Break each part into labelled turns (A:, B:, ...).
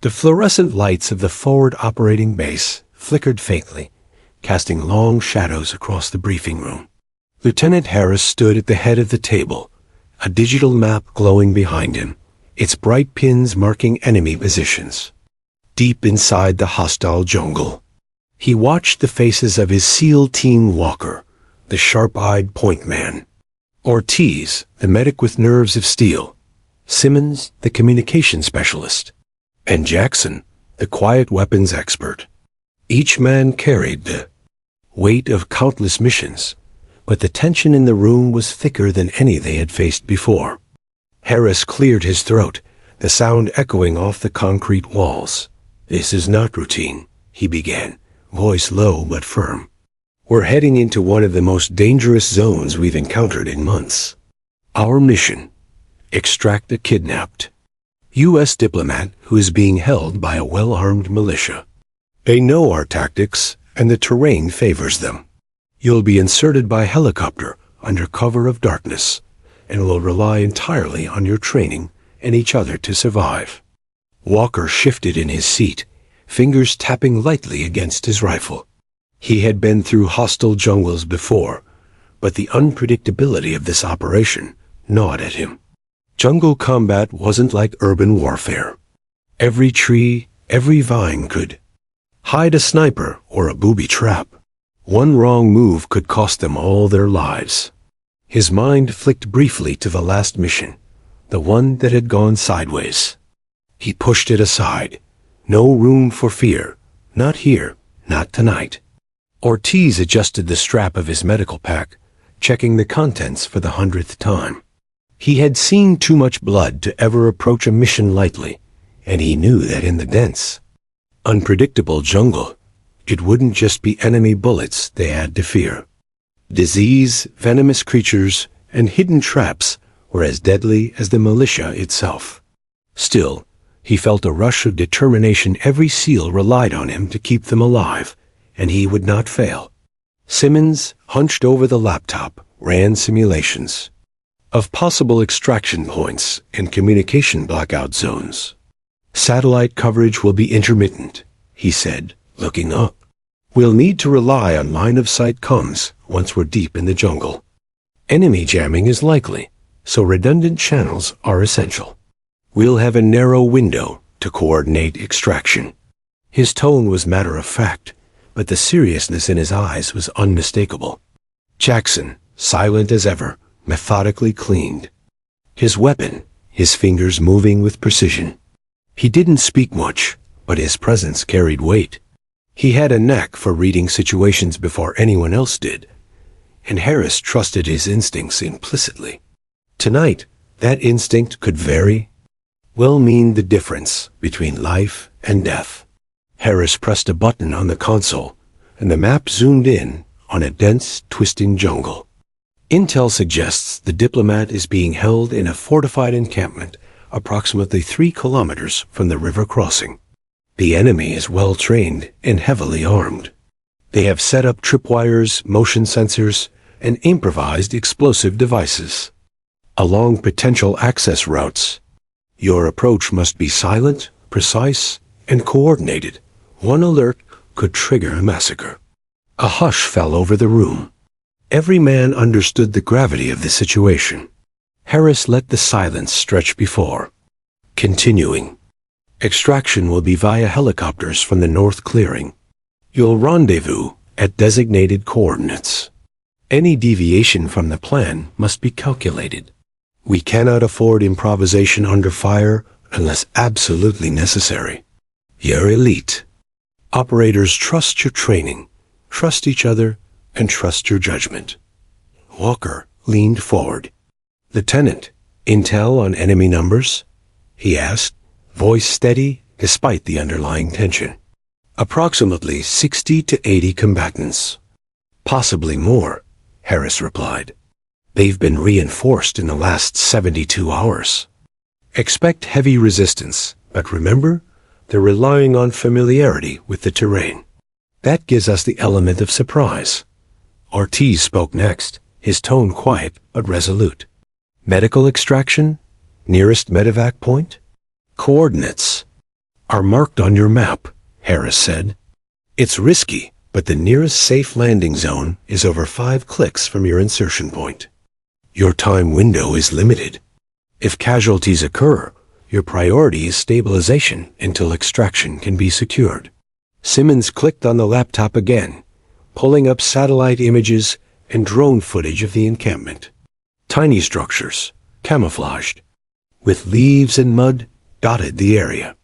A: The fluorescent lights of the forward operating base flickered faintly, casting long shadows across the briefing room. Lieutenant Harris stood at the head of the table, a digital map glowing behind him, its bright pins marking enemy positions. Deep inside the hostile jungle, he watched the faces of his SEAL Team Walker, the sharp-eyed point man, Ortiz, the medic with nerves of steel, Simmons, the communication specialist, and Jackson, the quiet weapons expert. Each man carried the weight of countless missions, but the tension in the room was thicker than any they had faced before. Harris cleared his throat, the sound echoing off the concrete walls. "This is not routine," he began, voice low but firm. "We're heading into one of the most dangerous zones we've encountered in months. Our mission: extract a kidnapped U.S. diplomat who is being held by a well-armed militia. They know our tactics, and the terrain favors them. You'll be inserted by helicopter under cover of darkness, and will rely entirely on your training and each other to survive." Walker shifted in his seat, fingers tapping lightly against his rifle. He had been through hostile jungles before, but the unpredictability of this operation gnawed at him. Jungle combat wasn't like urban warfare. Every tree, every vine could hide a sniper or a booby trap. One wrong move could cost them all their lives. His mind flicked briefly to the last mission, the one that had gone sideways. He pushed it aside. No room for fear. Not here, not tonight. Ortiz adjusted the strap of his medical pack, checking the contents for the 100th time. He had seen too much blood to ever approach a mission lightly, and he knew that in the dense, unpredictable jungle, it wouldn't just be enemy bullets they had to fear. Disease, venomous creatures, and hidden traps were as deadly as the militia itself. Still, he felt a rush of determination. Every SEAL relied on him to keep them alive, and he would not fail. Simmons, hunched over the laptop, ran simulations of possible extraction points and communication blackout zones. "Satellite coverage will be intermittent," he said, looking up. "We'll need to rely on line-of-sight comms once we're deep in the jungle. Enemy jamming is likely, so redundant channels are essential. We'll have a narrow window to coordinate extraction." His tone was matter-of-fact, but the seriousness in his eyes was unmistakable. Jackson, silent as ever, methodically cleaned his weapon, his fingers moving with precision. He didn't speak much, but his presence carried weight. He had a knack for reading situations before anyone else did, and Harris trusted his instincts implicitly. Tonight, that instinct could mean the difference between life and death. Harris pressed a button on the console, and the map zoomed in on a dense, twisting jungle. Intel suggests the diplomat is being held in a fortified encampment approximately 3 kilometers from the river crossing. The enemy is well-trained and heavily armed. They have set up tripwires, motion sensors, and improvised explosive devices along potential access routes. Your approach must be silent, precise, and coordinated. One alert could trigger a massacre. A hush fell over the room. Every man understood the gravity of the situation. Harris let the silence stretch before. Continuing. Extraction will be via helicopters from the north clearing. You'll rendezvous at designated coordinates. Any deviation from the plan must be calculated. We cannot afford improvisation under fire unless absolutely necessary. You're elite. Operators trust your training, trust each other, and trust your judgment. Walker leaned forward. "Lieutenant, intel on enemy numbers?" he asked, voice steady despite the underlying tension. "Approximately 60 to 80 combatants. Possibly more," Harris replied. "They've been reinforced in the last 72 hours. Expect heavy resistance, but remember, they're relying on familiarity with the terrain. That gives us the element of surprise." Ortiz spoke next, his tone quiet but resolute. "Medical extraction? Nearest medevac point?" "Coordinates." are marked on your map, Harris said. It's risky, but the nearest safe landing zone is over 5 clicks from your insertion point. Your time window is limited. If casualties occur, your priority is stabilization until extraction can be secured. Simmons clicked on the laptop again, pulling up satellite images and drone footage of the encampment. Tiny structures, camouflaged, with leaves and mud dotted the area.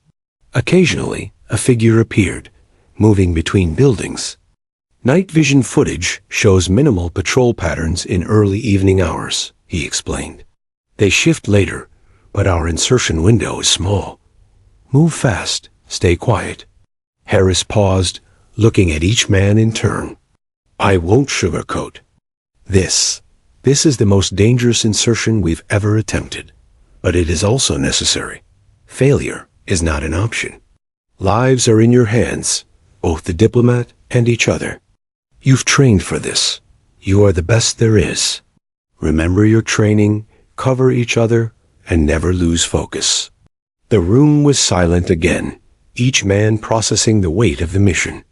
A: Occasionally, a figure appeared, moving between buildings. Night vision footage shows minimal patrol patterns in early evening hours, he explained. They shift later, but our insertion window is small. Move fast, stay quiet. Harris paused, looking at each man in turn. I won't sugarcoat. This is the most dangerous insertion we've ever attempted. But it is also necessary. Failure is not an option. Lives are in your hands, both the diplomat and each other. You've trained for this. You are the best there is. Remember your training, cover each other, and never lose focus. The room was silent again, each man processing the weight of the mission.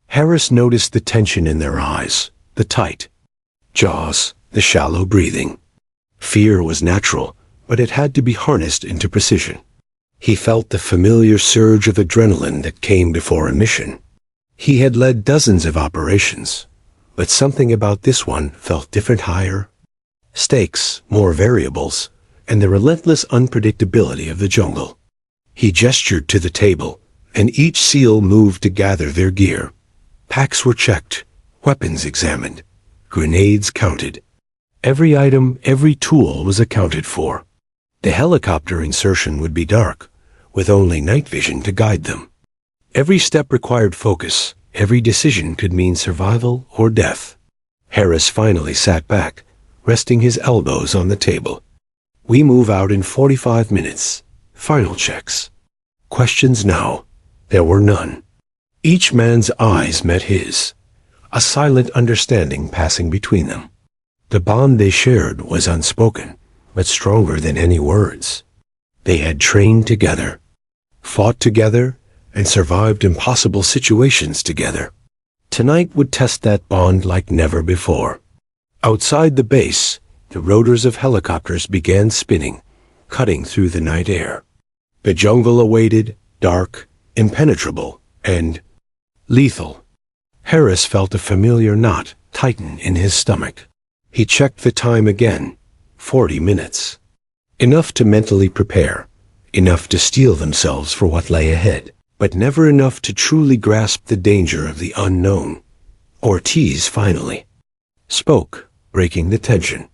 A: Harris noticed the tension in their eyes, the tight jaws, the shallow breathing. Fear was natural, but it had to be harnessed into precision. He felt the familiar surge of adrenaline that came before a mission. He had led dozens of operations, but something about this one felt different, higher stakes, more variables, and the relentless unpredictability of the jungle. He gestured to the table, and each SEAL moved to gather their gear. Packs were checked, weapons examined, grenades counted. Every item, every tool was accounted for. The helicopter insertion would be dark, with only night vision to guide them. Every step required focus. Every decision could mean survival or death. Harris finally sat back, resting his elbows on the table. We move out in 45 minutes. Final checks. Questions now. There were none. Each man's eyes met his, a silent understanding passing between them. The bond they shared was unspoken, but stronger than any words. They had trained together, fought together, and survived impossible situations together. Tonight would test that bond like never before. Outside the base, the rotors of helicopters began spinning, cutting through the night air. The jungle awaited, dark, impenetrable, and lethal. Harris felt a familiar knot tighten in his stomach. He checked the time again. 40 minutes. Enough to mentally prepare, enough to steel themselves for what lay ahead, but never enough to truly grasp the danger of the unknown. Ortiz finally spoke, breaking the tension.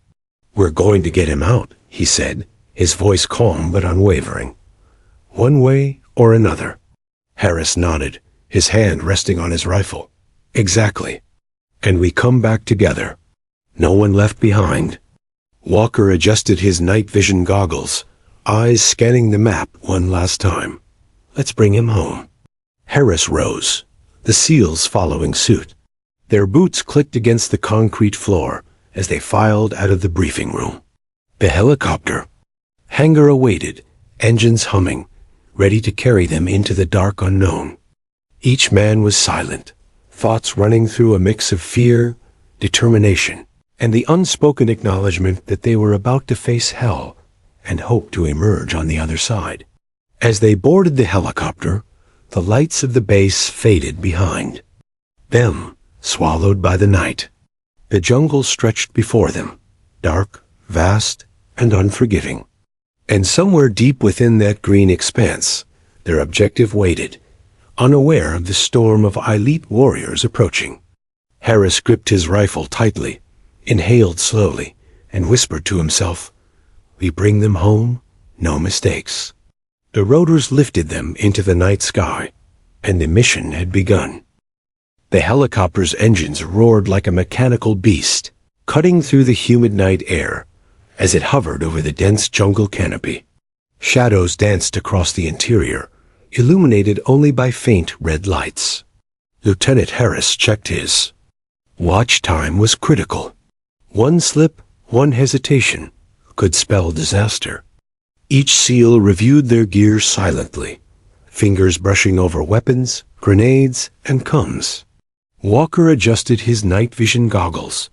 A: We're going to get him out, he said, his voice calm but unwavering. One way or another. Harris nodded, his hand resting on his rifle. Exactly. And we come back together. No one left behind. Walker adjusted his night vision goggles, eyes scanning the map one last time. Let's bring him home. Harris rose, the SEALs following suit. Their boots clicked against the concrete floor as they filed out of the briefing room. The helicopter hangar awaited, engines humming, ready to carry them into the dark unknown. Each man was silent, thoughts running through a mix of fear, determination, and the unspoken acknowledgement that they were about to face hell and hope to emerge on the other side. As they boarded the helicopter, the lights of the base faded behind them, swallowed by the night. The jungle stretched before them, dark, vast, and unforgiving. And somewhere deep within that green expanse, their objective waited, unaware of the storm of elite warriors approaching. Harris gripped his rifle tightly, inhaled slowly, and whispered to himself, "We bring them home, no mistakes." The rotors lifted them into the night sky, and the mission had begun. The helicopter's engines roared like a mechanical beast, cutting through the humid night air as it hovered over the dense jungle canopy. Shadows danced across the interior, illuminated only by faint red lights. Lieutenant Harris checked his watch time was critical. One slip, one hesitation could spell disaster. Each SEAL reviewed their gear silently, fingers brushing over weapons, grenades, and cones. Walker adjusted his night vision goggles,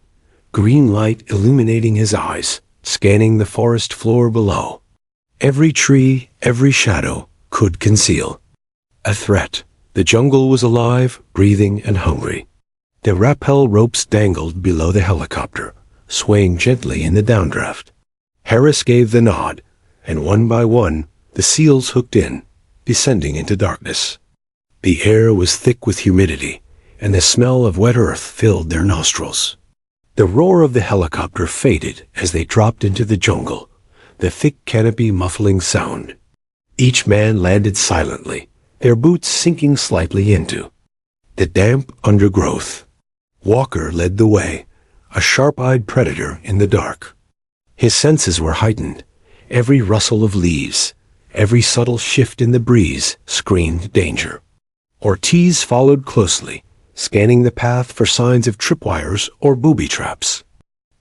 A: green light illuminating his eyes, scanning the forest floor below. Every tree, every shadow could conceal a threat. The jungle was alive, breathing, and hungry. The rappel ropes dangled below the helicopter, swaying gently in the downdraft. Harris gave the nod, and one by one, the seals hooked in, descending into darkness. The air was thick with humidity, and the smell of wet earth filled their nostrils. The roar of the helicopter faded as they dropped into the jungle, the thick canopy muffling sound. Each man landed silently, their boots sinking slightly into the damp undergrowth. Walker led the way, a sharp-eyed predator in the dark. His senses were heightened. Every rustle of leaves, every subtle shift in the breeze screamed danger. Ortiz followed closely, scanning the path for signs of tripwires or booby traps.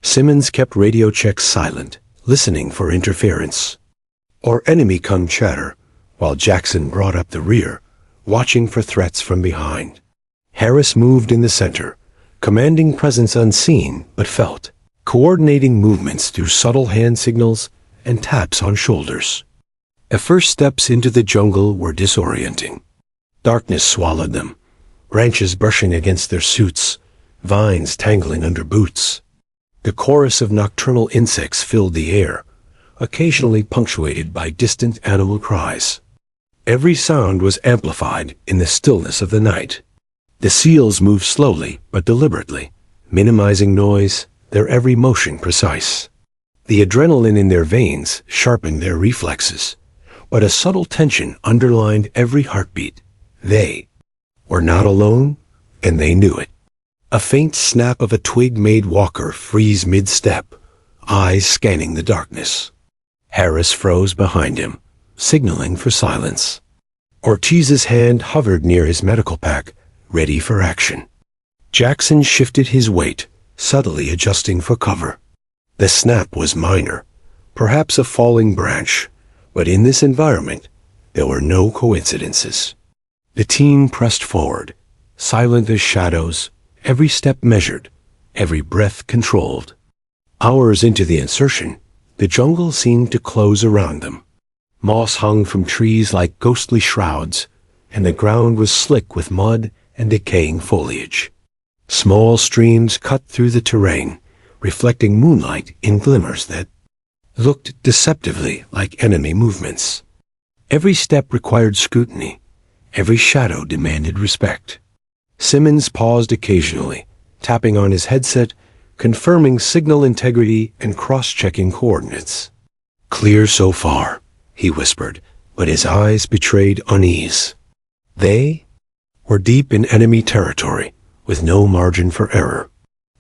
A: Simmons kept radio checks silent, listening for interference or enemy come chatter, while Jackson brought up the rear, watching for threats from behind. Harris moved in the center, commanding presence unseen but felt, coordinating movements through subtle hand signals and taps on shoulders. The first steps into the jungle were disorienting. Darkness swallowed them, branches brushing against their suits, vines tangling under boots. The chorus of nocturnal insects filled the air, occasionally punctuated by distant animal cries. Every sound was amplified in the stillness of the night. The seals moved slowly but deliberately, minimizing noise, their every motion precise. The adrenaline in their veins sharpened their reflexes, but a subtle tension underlined every heartbeat. They were not alone, and they knew it. A faint snap of a twig made Walker freeze mid-step, eyes scanning the darkness. Harris froze behind him, signaling for silence. Ortiz's hand hovered near his medical pack, ready for action. Jackson shifted his weight, subtly adjusting for cover. The snap was minor, perhaps a falling branch, but in this environment, there were no coincidences. The team pressed forward, silent as shadows, every step measured, every breath controlled. Hours into the insertion, the jungle seemed to close around them. Moss hung from trees like ghostly shrouds, and the ground was slick with mud and decaying foliage. Small streams cut through the terrain, reflecting moonlight in glimmers that looked deceptively like enemy movements. Every step required scrutiny. Every shadow demanded respect. Simmons paused occasionally, tapping on his headset, confirming signal integrity and cross-checking coordinates. "Clear so far," he whispered, but his eyes betrayed unease. They were deep in enemy territory, with no margin for error.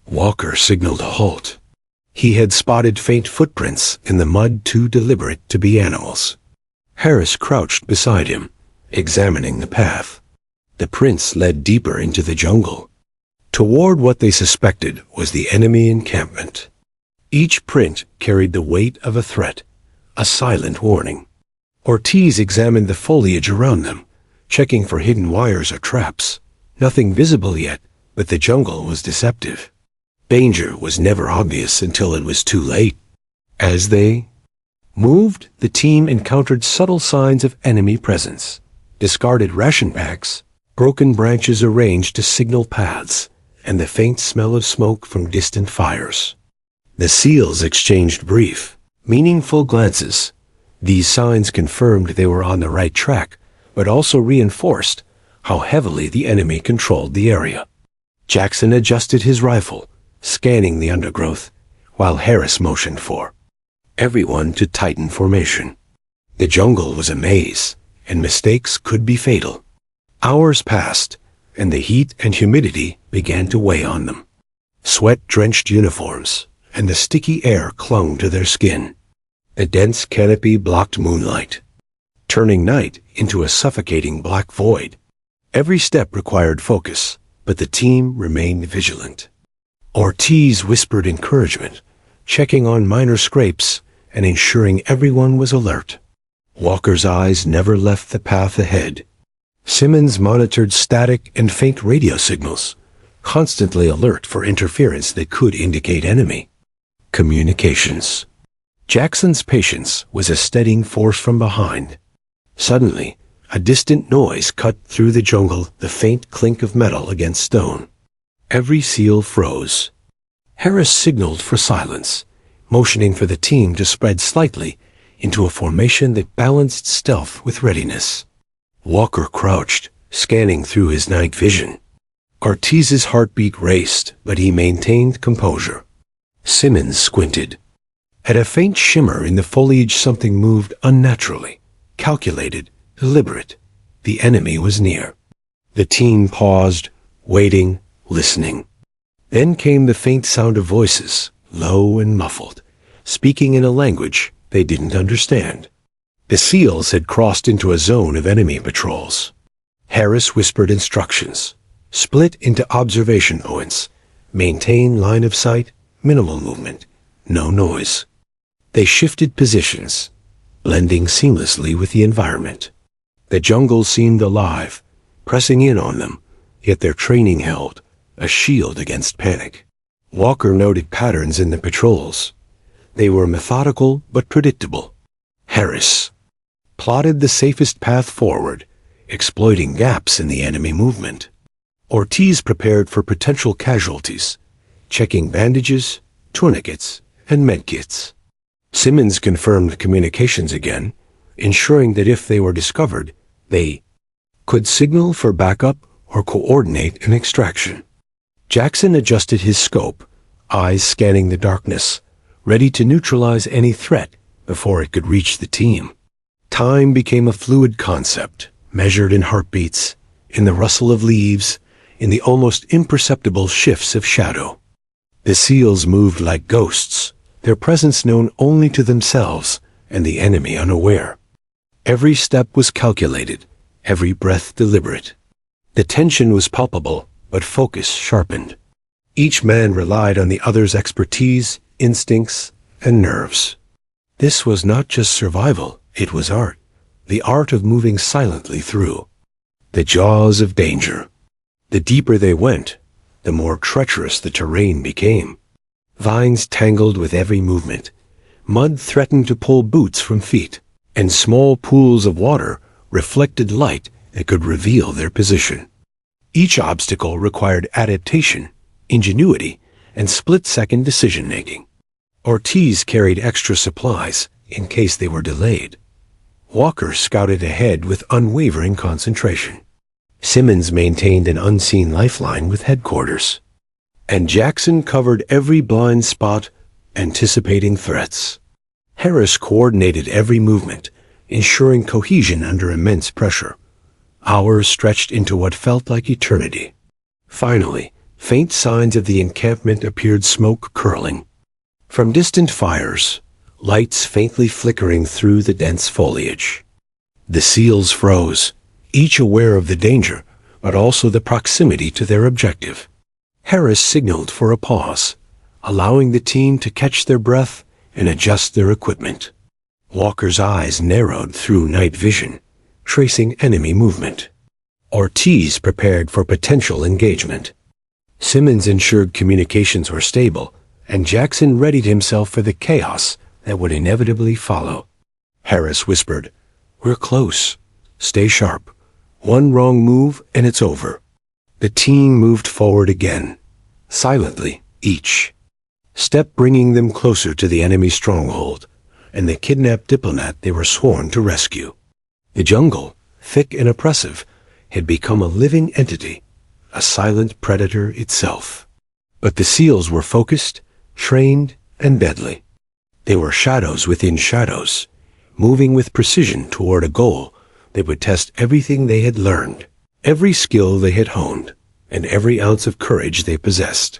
A: Walker signaled a halt. He had spotted faint footprints in the mud too deliberate to be animals. Harris crouched beside him, examining the path. The prints led deeper into the jungle. Toward what they suspected was the enemy encampment. Each print carried the weight of a threat, a silent warning. Ortiz examined the foliage around them, checking for hidden wires or traps. Nothing visible yet, but the jungle was deceptive. Danger was never obvious until it was too late. As they moved, the team encountered subtle signs of enemy presence. Discarded ration packs, broken branches arranged to signal paths, and the faint smell of smoke from distant fires. The SEALs exchanged brief, meaningful glances. These signs confirmed they were on the right track, but also reinforced how heavily the enemy controlled the area. Jackson adjusted his rifle, scanning the undergrowth, while Harris motioned for everyone to tighten formation. The jungle was a maze, and mistakes could be fatal. Hours passed, and the heat and humidity began to weigh on them. Sweat-drenched uniforms, and the sticky air clung to their skin. The dense canopy blocked moonlight, turning night into a suffocating black void. Every step required focus, but the team remained vigilant. Ortiz whispered encouragement, checking on minor scrapes and ensuring everyone was alert. Walker's eyes never left the path ahead. Simmons monitored static and faint radio signals, constantly alert for interference that could indicate enemy. Communications. Jackson's patience was a steadying force from behind. Suddenly, a distant noise cut through the jungle, the faint clink of metal against stone. Every seal froze. Harris signaled for silence, motioning for the team to spread slightly into a formation that balanced stealth with readiness. Walker crouched, scanning through his night vision. Ortiz's heartbeat raced, but he maintained composure. Simmons squinted. At a faint shimmer in the foliage, something moved unnaturally, calculated, deliberate. The enemy was near. The team paused, waiting, listening. Then came the faint sound of voices, low and muffled, speaking in a language they didn't understand. The SEALs had crossed into a zone of enemy patrols. Harris whispered instructions. Split into observation points. Maintain line of sight, minimal movement, no noise. They shifted positions, blending seamlessly with the environment. The jungle seemed alive, pressing in on them, yet their training held, a shield against panic. Walker noted patterns in the patrols. They were methodical but predictable. Harris plotted the safest path forward, exploiting gaps in the enemy movement. Ortiz prepared for potential casualties, checking bandages, tourniquets, and medkits. Simmons confirmed communications again, ensuring that if they were discovered, they could signal for backup or coordinate an extraction. Jackson adjusted his scope, eyes scanning the darkness, ready to neutralize any threat before it could reach the team. Time became a fluid concept, measured in heartbeats, in the rustle of leaves, in the almost imperceptible shifts of shadow. The SEALs moved like ghosts, their presence known only to themselves and the enemy unaware. Every step was calculated, every breath deliberate. The tension was palpable, but focus sharpened. Each man relied on the other's expertise, instincts, and nerves. This was not just survival, it was art, the art of moving silently through the jaws of danger. The deeper they went, the more treacherous the terrain became. Vines tangled with every movement, mud threatened to pull boots from feet, and small pools of water reflected light that could reveal their position. Each obstacle required adaptation, ingenuity, and split-second decision-making. Ortiz carried extra supplies in case they were delayed. Walker scouted ahead with unwavering concentration. Simmons maintained an unseen lifeline with headquarters. And Jackson covered every blind spot, anticipating threats. Harris coordinated every movement, ensuring cohesion under immense pressure. Hours stretched into what felt like eternity. Finally, faint signs of the encampment appeared, smoke curling from distant fires, lights faintly flickering through the dense foliage. The SEALs froze, each aware of the danger, but also the proximity to their objective. Harris signaled for a pause, allowing the team to catch their breath and adjust their equipment. Walker's eyes narrowed through night vision, tracing enemy movement. Ortiz prepared for potential engagement. Simmons ensured communications were stable, and Jackson readied himself for the chaos that would inevitably follow. Harris whispered, "We're close. Stay sharp. One wrong move and it's over." The team moved forward again, silently, each step bringing them closer to the enemy stronghold and the kidnapped diplomat they were sworn to rescue. The jungle, thick and oppressive, had become a living entity, a silent predator itself. But the SEALs were focused, trained, and deadly. They were shadows within shadows, moving with precision toward a goal that would test everything they had learned, every skill they had honed, and every ounce of courage they possessed.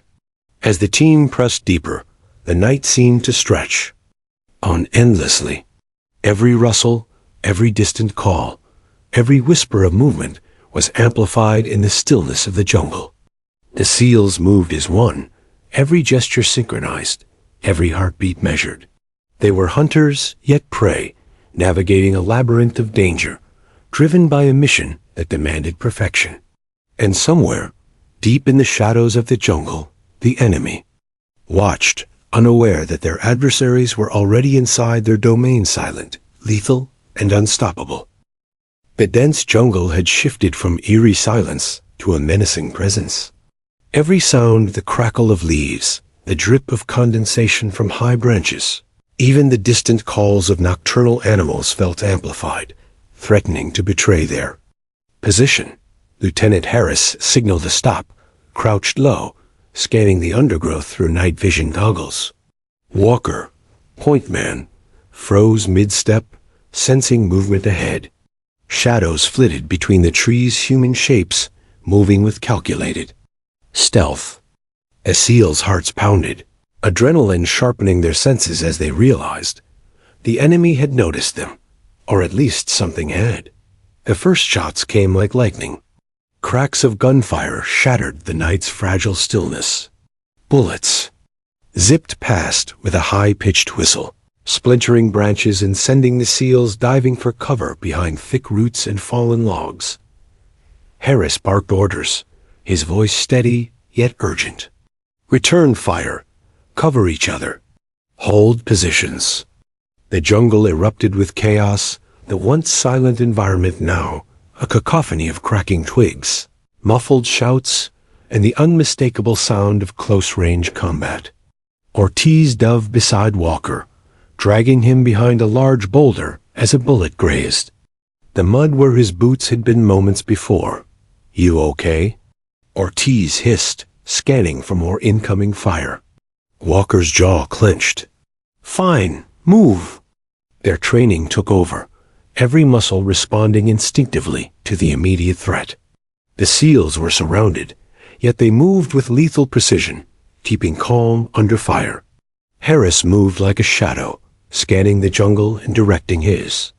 A: As the team pressed deeper, the night seemed to stretch on endlessly. Every rustle, every distant call, every whisper of movement was amplified in the stillness of the jungle. The SEALs moved as one, every gesture synchronized, every heartbeat measured. They were hunters, yet prey, navigating a labyrinth of danger, driven by a mission that demanded perfection. And somewhere, deep in the shadows of the jungle, the enemy watched, unaware that their adversaries were already inside their domain, silent, lethal, and unstoppable. The dense jungle had shifted from eerie silence to a menacing presence. Every sound, the crackle of leaves, the drip of condensation from high branches, even the distant calls of nocturnal animals felt amplified, threatening to betray their position. Lieutenant Harris signaled a stop, crouched low, scanning the undergrowth through night vision goggles. Walker, point man, froze mid-step, sensing movement ahead. Shadows flitted between the trees, human shapes, moving with calculated stealth. As SEALs' hearts pounded, adrenaline sharpening their senses as they realized the enemy had noticed them, or at least something had. The first shots came like lightning. Cracks of gunfire shattered the night's fragile stillness. Bullets zipped past with a high-pitched whistle, splintering branches and sending the SEALs diving for cover behind thick roots and fallen logs. Harris barked orders, his voice steady yet urgent. Return fire. Cover each other. Hold positions. The jungle erupted with chaos, the once silent environment now a cacophony of cracking twigs, muffled shouts, and the unmistakable sound of close-range combat. Ortiz dove beside Walker, dragging him behind a large boulder as a bullet grazed the mud where his boots had been moments before. "You okay?" Ortiz hissed, scanning for more incoming fire. Walker's jaw clenched. "Fine, move." Their training took over, every muscle responding instinctively to the immediate threat. The SEALs were surrounded, yet they moved with lethal precision, keeping calm under fire. Harris moved like a shadow, scanning the jungle and directing his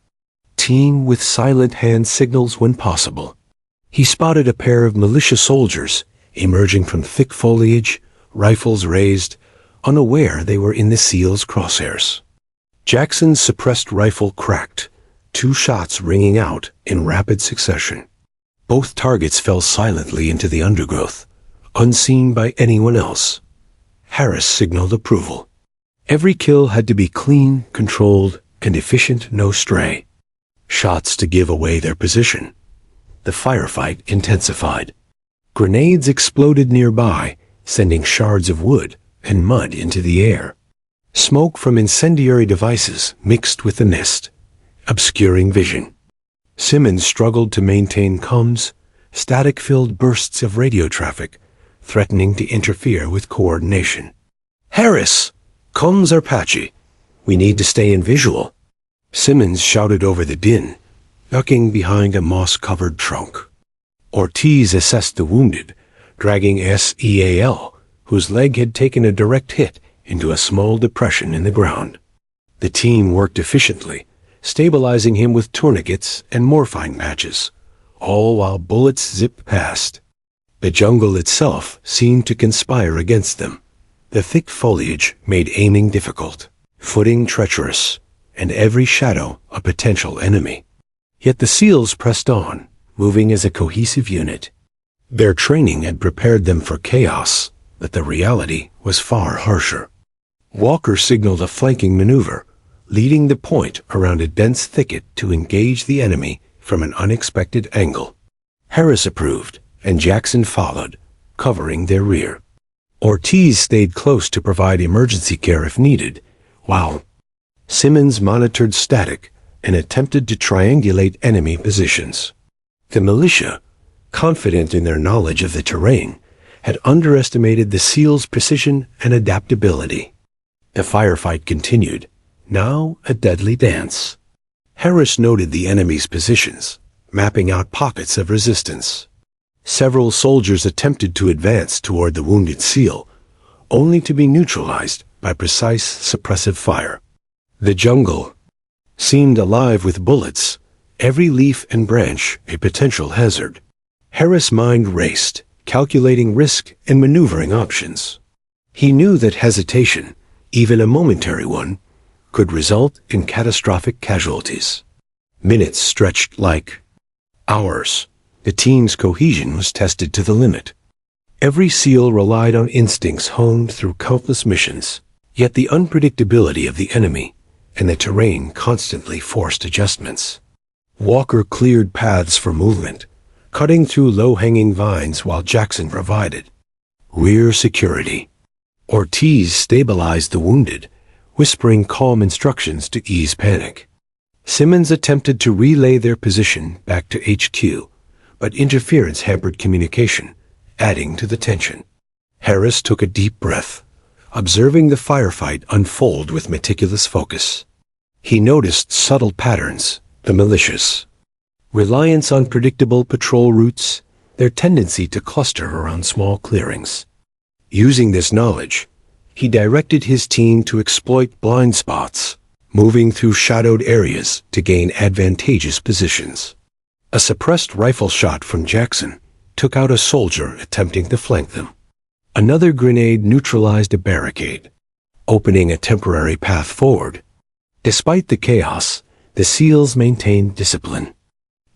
A: team with silent hand signals when possible. He spotted a pair of militia soldiers emerging from thick foliage, rifles raised, unaware they were in the SEALs' crosshairs. Jackson's suppressed rifle cracked, 2 shots ringing out in rapid succession. Both targets fell silently into the undergrowth, unseen by anyone else. Harris signaled approval. Every kill had to be clean, controlled, and efficient, no stray shots to give away their position. The firefight intensified. Grenades exploded nearby, sending shards of wood and mud into the air. Smoke from incendiary devices mixed with the mist, obscuring vision. Simmons struggled to maintain comms, static-filled bursts of radio traffic, threatening to interfere with coordination. "Harris, comms are patchy. We need to stay in visual." Simmons shouted over the din, ducking behind a moss-covered trunk. Ortiz assessed the wounded, dragging SEAL, whose leg had taken a direct hit, into a small depression in the ground. The team worked efficiently, stabilizing him with tourniquets and morphine patches, all while bullets zipped past. The jungle itself seemed to conspire against them. The thick foliage made aiming difficult, footing treacherous, and every shadow a potential enemy. Yet the SEALs pressed on, moving as a cohesive unit. Their training had prepared them for chaos, but the reality was far harsher. Walker signaled a flanking maneuver, leading the point around a dense thicket to engage the enemy from an unexpected angle. Harris approved, and Jackson followed, covering their rear. Ortiz stayed close to provide emergency care if needed, while Simmons monitored static and attempted to triangulate enemy positions. The militia, confident in their knowledge of the terrain, had underestimated the SEALs' precision and adaptability. The firefight continued, now a deadly dance. Harris noted the enemy's positions, mapping out pockets of resistance. Several soldiers attempted to advance toward the wounded SEAL, only to be neutralized by precise suppressive fire. The jungle seemed alive with bullets, every leaf and branch a potential hazard. Harris' mind raced, calculating risk and maneuvering options. He knew that hesitation, even a momentary one, could result in catastrophic casualties. Minutes stretched like hours. The team's cohesion was tested to the limit. Every SEAL relied on instincts honed through countless missions, yet the unpredictability of the enemy and the terrain constantly forced adjustments. Walker cleared paths for movement, cutting through low-hanging vines while Jackson provided rear security. Ortiz stabilized the wounded, whispering calm instructions to ease panic. Simmons attempted to relay their position back to HQ, but interference hampered communication, adding to the tension. Harris took a deep breath, observing the firefight unfold with meticulous focus. He noticed subtle patterns, the militias' reliance on predictable patrol routes, their tendency to cluster around small clearings. Using this knowledge, he directed his team to exploit blind spots, moving through shadowed areas to gain advantageous positions. A suppressed rifle shot from Jackson took out a soldier attempting to flank them. Another grenade neutralized a barricade, opening a temporary path forward. Despite the chaos, the SEALs maintained discipline.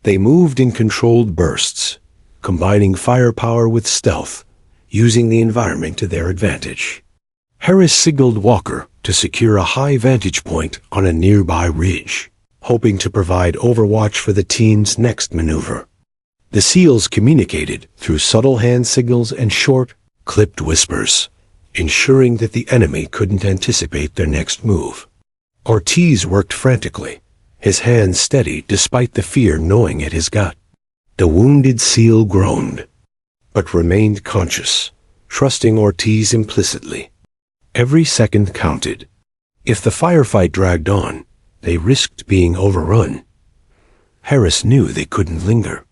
A: They moved in controlled bursts, combining firepower with stealth, using the environment to their advantage. Harris signaled Walker to secure a high vantage point on a nearby ridge, hoping to provide overwatch for the team's next maneuver. The SEALs communicated through subtle hand signals and short, clipped whispers, ensuring that the enemy couldn't anticipate their next move. Ortiz worked frantically, his hands steady despite the fear gnawing at his gut. The wounded SEAL groaned, but remained conscious, trusting Ortiz implicitly. Every second counted. If the firefight dragged on, they risked being overrun. Harris knew they couldn't linger.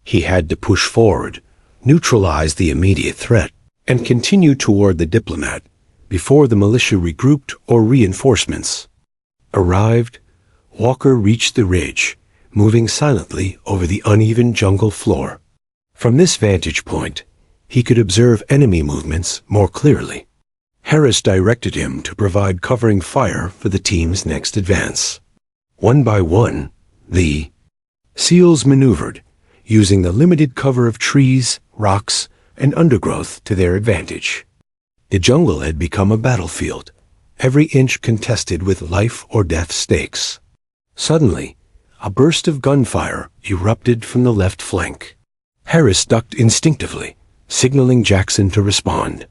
A: He had to push forward, neutralize the immediate threat, and continue toward the diplomat before the militia regrouped or reinforcements arrived. Walker reached the ridge, moving silently over the uneven jungle floor. From this vantage point, he could observe enemy movements more clearly. Harris directed him to provide covering fire for the team's next advance. One by one, the SEALs maneuvered, using the limited cover of trees, rocks, and undergrowth to their advantage. The jungle had become a battlefield, every inch contested with life or death stakes. Suddenly, a burst of gunfire erupted from the left flank. Harris ducked instinctively, signaling Jackson to respond.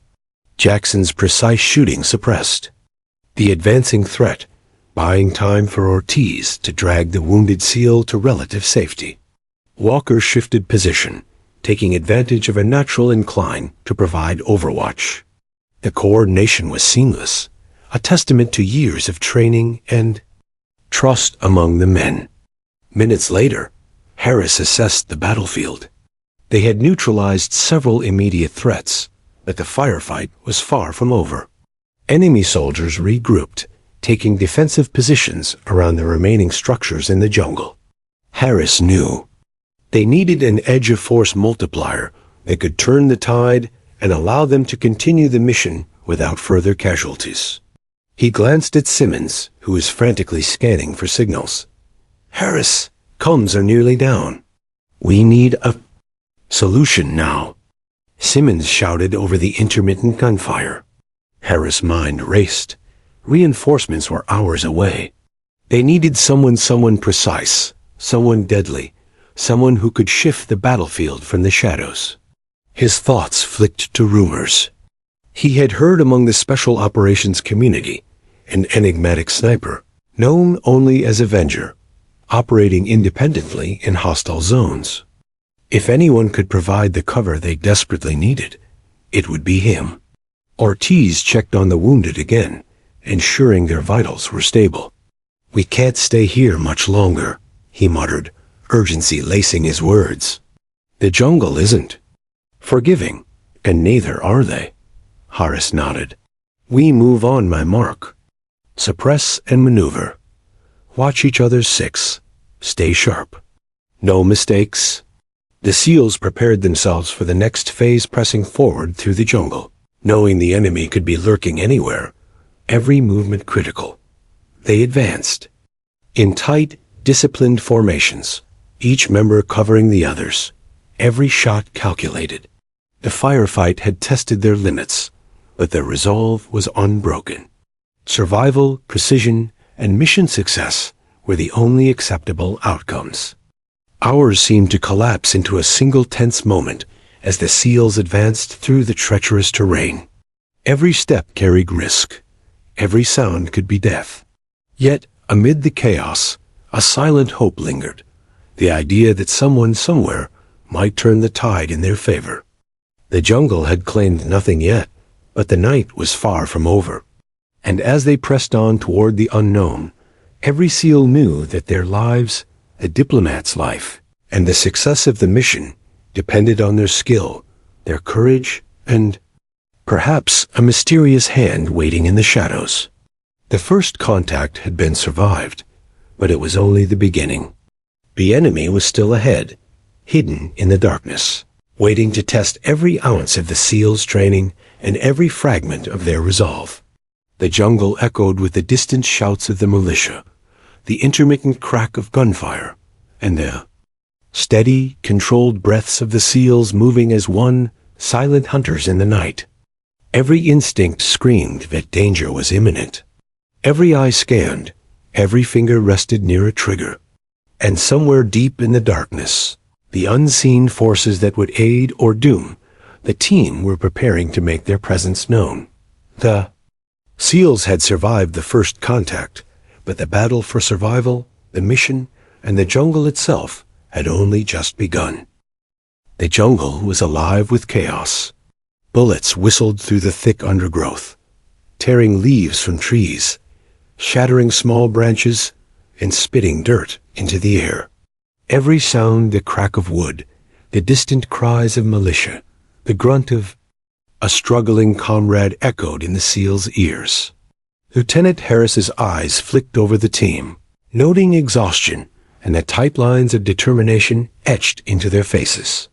A: Jackson's precise shooting suppressed the advancing threat, buying time for Ortiz to drag the wounded SEAL to relative safety. Walker shifted position, taking advantage of a natural incline to provide overwatch. The coordination was seamless, a testament to years of training and trust among the men. Minutes later, Harris assessed the battlefield. They had neutralized several immediate threats, but the firefight was far from over. Enemy soldiers regrouped, taking defensive positions around the remaining structures in the jungle. Harris knew they needed an edge of force multiplier that could turn the tide and allow them to continue the mission without further casualties. He glanced at Simmons, who was frantically scanning for signals. "Harris, comms are nearly down. We need a solution now," Simmons shouted over the intermittent gunfire. Harris' mind raced. Reinforcements were hours away. They needed someone precise, someone deadly, someone who could shift the battlefield from the shadows. His thoughts flicked to rumors. He had heard among the Special Operations community an enigmatic sniper, known only as Avenger, operating independently in hostile zones. If anyone could provide the cover they desperately needed, it would be him. Ortiz checked on the wounded again, ensuring their vitals were stable. "We can't stay here much longer," he muttered, urgency lacing his words. "The jungle isn't forgiving, and neither are they." Harris nodded. "We move on my mark. Suppress and maneuver. Watch each other's six. Stay sharp. No mistakes." The SEALs prepared themselves for the next phase, pressing forward through the jungle, knowing the enemy could be lurking anywhere, every movement critical. They advanced. In tight, disciplined formations, each member covering the others, every shot calculated. The firefight had tested their limits, but their resolve was unbroken. Survival, precision, and mission success were the only acceptable outcomes. Hours seemed to collapse into a single tense moment as the SEALs advanced through the treacherous terrain. Every step carried risk. Every sound could be death. Yet, amid the chaos, a silent hope lingered, the idea that someone somewhere might turn the tide in their favor. The jungle had claimed nothing yet, but the night was far from over. And as they pressed on toward the unknown, every SEAL knew that their lives, a diplomat's life, and the success of the mission depended on their skill, their courage, and perhaps a mysterious hand waiting in the shadows. The first contact had been survived, but it was only the beginning. The enemy was still ahead, hidden in the darkness, waiting to test every ounce of the SEALs' training and every fragment of their resolve. The jungle echoed with the distant shouts of the militia, the intermittent crack of gunfire, and the steady, controlled breaths of the SEALs moving as one, silent hunters in the night. Every instinct screamed that danger was imminent. Every eye scanned, every finger rested near a trigger. And somewhere deep in the darkness, the unseen forces that would aid or doom the team were preparing to make their presence known. The SEALs had survived the first contact, but the battle for survival, the mission, and the jungle itself had only just begun. The jungle was alive with chaos. Bullets whistled through the thick undergrowth, tearing leaves from trees, shattering small branches, and spitting dirt into the air. Every sound, the crack of wood, the distant cries of militia, the grunt of a struggling comrade echoed in the SEAL's ears. Lieutenant Harris's eyes flicked over the team, noting exhaustion and the tight lines of determination etched into their faces.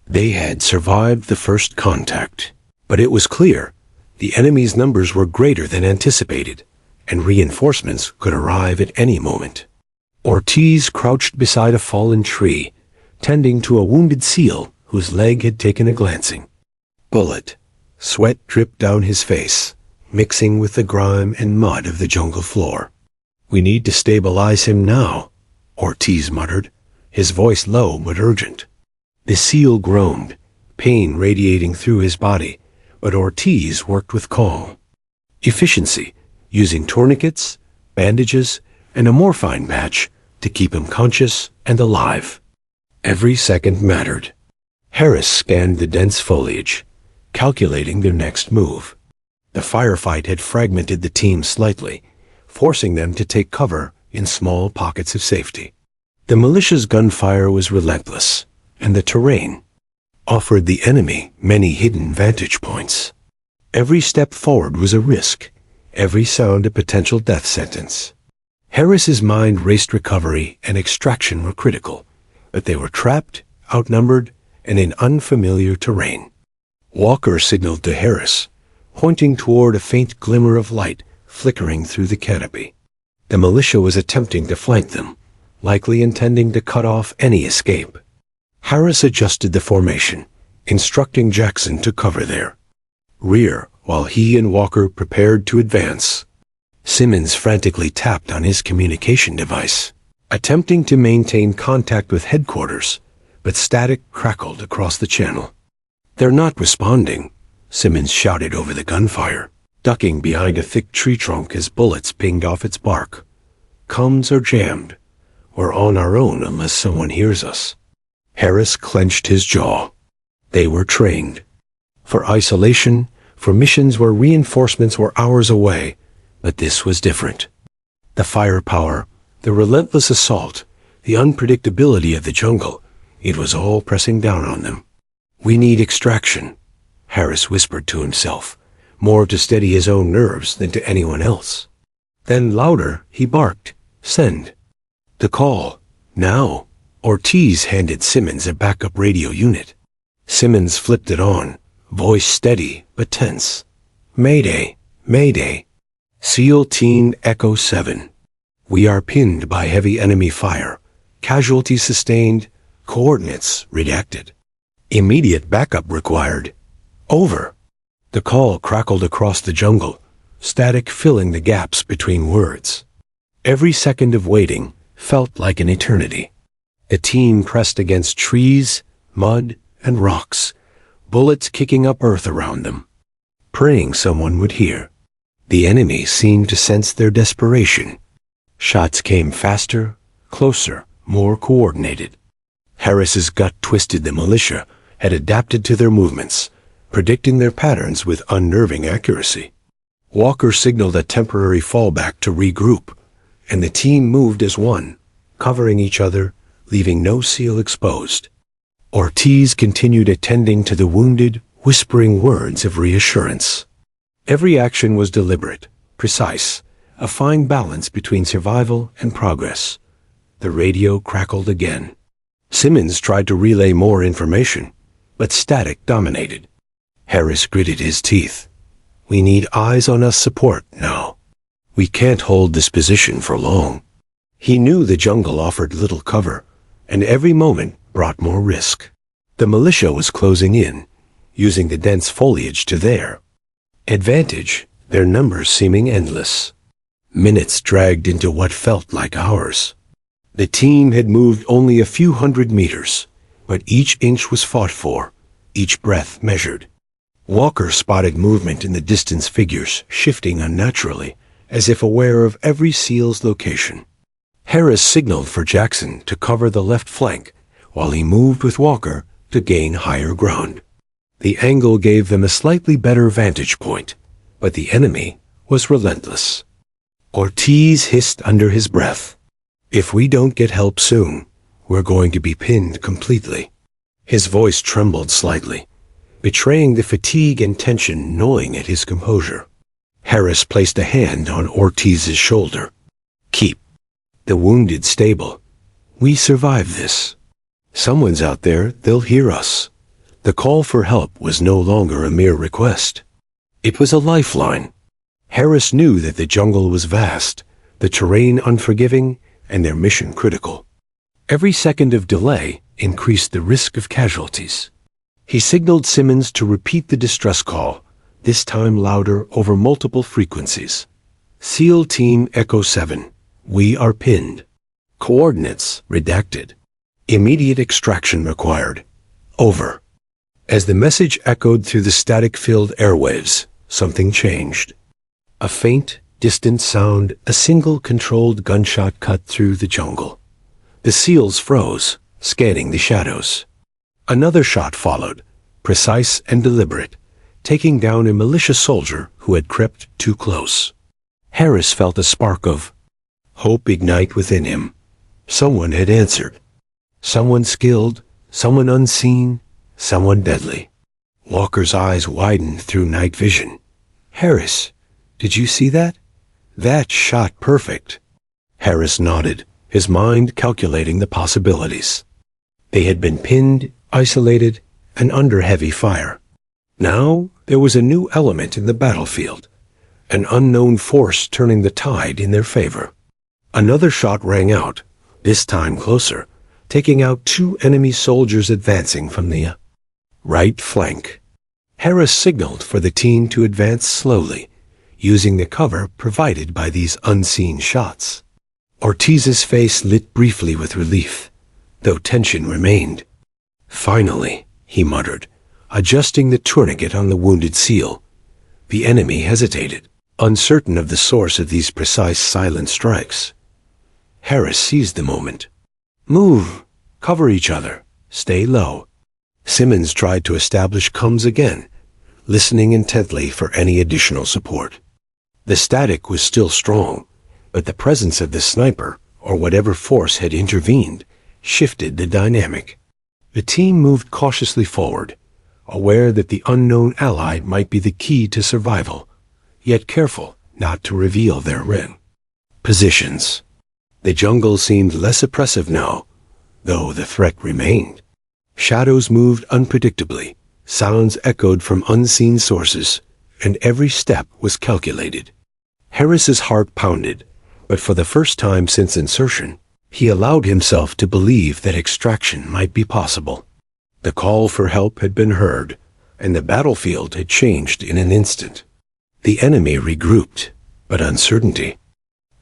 A: They had survived the first contact, but it was clear the enemy's numbers were greater than anticipated, and reinforcements could arrive at any moment. Ortiz crouched beside a fallen tree, tending to a wounded SEAL whose leg had taken a glancing. Sweat dripped down his face, mixing with the grime and mud of the jungle floor. "We need to stabilize him now," Ortiz muttered, his voice low but urgent. The SEAL groaned, pain radiating through his body, but Ortiz worked with calm efficiency, using tourniquets, bandages, and a morphine patch to keep him conscious and alive. Every second mattered. Harris scanned the dense foliage, calculating their next move. The firefight had fragmented the team slightly, forcing them to take cover in small pockets of safety. The militia's gunfire was relentless, and the terrain offered the enemy many hidden vantage points. Every step forward was a risk, every sound a potential death sentence. Harris's mind raced. Recovery and extraction were critical, but they were trapped, outnumbered, and in unfamiliar terrain. Walker signaled to Harris, pointing toward a faint glimmer of light flickering through the canopy. The militia was attempting to flank them, likely intending to cut off any escape. Harris adjusted the formation, instructing Jackson to cover their rear while he and Walker prepared to advance. Simmons frantically tapped on his communication device, attempting to maintain contact with headquarters, but static crackled across the channel. "They're not responding," Simmons shouted over the gunfire, ducking behind a thick tree trunk as bullets pinged off its bark. "Comms are jammed. We're on our own unless someone hears us." Harris clenched his jaw. They were trained for isolation, for missions where reinforcements were hours away, but this was different. The firepower, the relentless assault, the unpredictability of the jungle, it was all pressing down on them. "We need extraction," Harris whispered to himself, more to steady his own nerves than to anyone else. Then louder, he barked, "Send." The call, now. Ortiz handed Simmons a backup radio unit. Simmons flipped it on, voice steady but tense. "Mayday, Mayday." SEAL Team Echo 7. We are pinned by heavy enemy fire. Casualties sustained. Coordinates redacted. Immediate backup required. Over. The call crackled across the jungle, static filling the gaps between words. Every second of waiting felt like an eternity. The team pressed against trees, mud, and rocks, bullets kicking up earth around them, praying someone would hear. The enemy seemed to sense their desperation. Shots came faster, closer, more coordinated. Harris's gut twisted. The militia had adapted to their movements, predicting their patterns with unnerving accuracy. Walker signaled a temporary fallback to regroup, and the team moved as one, covering each other, leaving no SEAL exposed. Ortiz continued attending to the wounded, whispering words of reassurance. Every action was deliberate, precise, a fine balance between survival and progress. The radio crackled again. Simmons tried to relay more information, but static dominated. Harris gritted his teeth. We need eyes on us support now. We can't hold this position for long. He knew the jungle offered little cover, and every moment brought more risk. The militia was closing in, using the dense foliage to their advantage, their numbers seeming endless. Minutes dragged into what felt like hours. The team had moved only a few hundred meters, but each inch was fought for, each breath measured. Walker spotted movement in the distance, figures shifting unnaturally, as if aware of every SEAL's location. Harris signaled for Jackson to cover the left flank, while he moved with Walker to gain higher ground. The angle gave them a slightly better vantage point, but the enemy was relentless. Ortiz hissed under his breath. If we don't get help soon, we're going to be pinned completely. His voice trembled slightly, betraying the fatigue and tension gnawing at his composure. Harris placed a hand on Ortiz's shoulder. Keep the wounded stable. We survive this. Someone's out there, they'll hear us. The call for help was no longer a mere request. It was a lifeline. Harris knew that the jungle was vast, the terrain unforgiving, and their mission critical. Every second of delay increased the risk of casualties. He signaled Simmons to repeat the distress call, this time louder over multiple frequencies. SEAL Team Echo 7, we are pinned. Coordinates redacted. Immediate extraction required. Over. As the message echoed through the static-filled airwaves, something changed. A faint, distant sound, a single controlled gunshot cut through the jungle. The SEALs froze, scanning the shadows. Another shot followed, precise and deliberate, taking down a militia soldier who had crept too close. Harris felt a spark of hope ignite within him. Someone had answered. Someone skilled, someone unseen, someone deadly. Walker's eyes widened through night vision. Harris, did you see that? That shot perfect. Harris nodded, his mind calculating the possibilities. They had been pinned, isolated, and under heavy fire. Now there was a new element in the battlefield, an unknown force turning the tide in their favor. Another shot rang out, this time closer, taking out two enemy soldiers advancing from the right flank. Harris signaled for the team to advance slowly, using the cover provided by these unseen shots. Ortiz's face lit briefly with relief, though tension remained. Finally, he muttered, adjusting the tourniquet on the wounded SEAL. The enemy hesitated, uncertain of the source of these precise silent strikes. Harris seized the moment. Move, cover each other, stay low. Simmons tried to establish comms again, listening intently for any additional support. The static was still strong, but the presence of the sniper, or whatever force had intervened, shifted the dynamic. The team moved cautiously forward, aware that the unknown ally might be the key to survival, yet careful not to reveal their positions. The jungle seemed less oppressive now, though the threat remained. Shadows moved unpredictably, sounds echoed from unseen sources, and every step was calculated. Harris's heart pounded, but for the first time since insertion, he allowed himself to believe that extraction might be possible. The call for help had been heard, and the battlefield had changed in an instant. The enemy regrouped, but uncertainty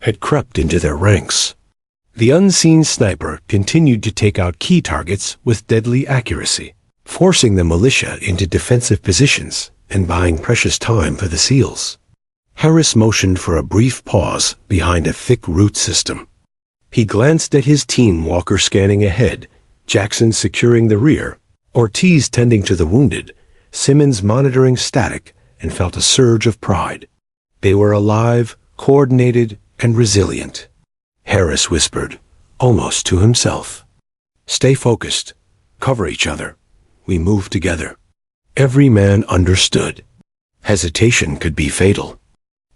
A: had crept into their ranks. The unseen sniper continued to take out key targets with deadly accuracy, forcing the militia into defensive positions and buying precious time for the SEALs. Harris motioned for a brief pause behind a thick root system. He glanced at his team, Walker scanning ahead, Jackson securing the rear, Ortiz tending to the wounded, Simmons monitoring static, and felt a surge of pride. They were alive, coordinated, and resilient. Harris whispered, almost to himself. Stay focused. Cover each other. We move together. Every man understood. Hesitation could be fatal.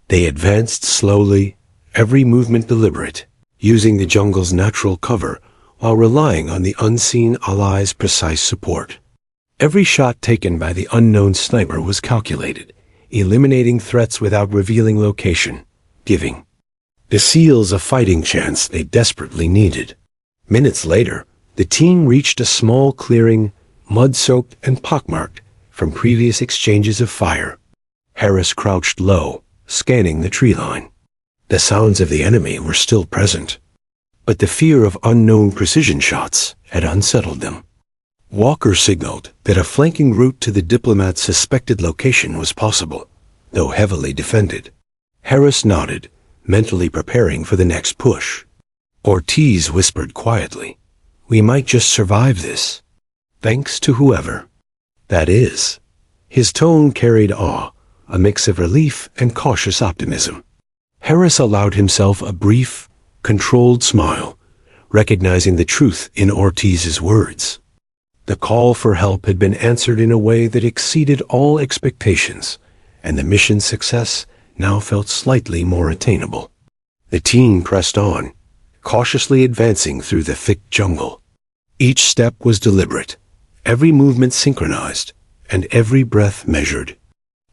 A: They advanced slowly, every movement deliberate, using the jungle's natural cover while relying on the unseen allies' precise support. Every shot taken by the unknown sniper was calculated, eliminating threats without revealing location, giving the SEALs a fighting chance they desperately needed. Minutes later, the team reached a small clearing, mud-soaked and pockmarked from previous exchanges of fire. Harris crouched low, scanning the tree line. The sounds of the enemy were still present, but the fear of unknown precision shots had unsettled them. Walker signaled that a flanking route to the diplomat's suspected location was possible, though heavily defended. Harris nodded, mentally preparing for the next push. Ortiz whispered quietly, "We might just survive this. Thanks to whoever that is." His tone carried awe, a mix of relief and cautious optimism. Harris allowed himself a brief, controlled smile, recognizing the truth in Ortiz's words. The call for help had been answered in a way that exceeded all expectations, and the mission's success now felt slightly more attainable. The team pressed on, cautiously advancing through the thick jungle. Each step was deliberate, every movement synchronized, and every breath measured.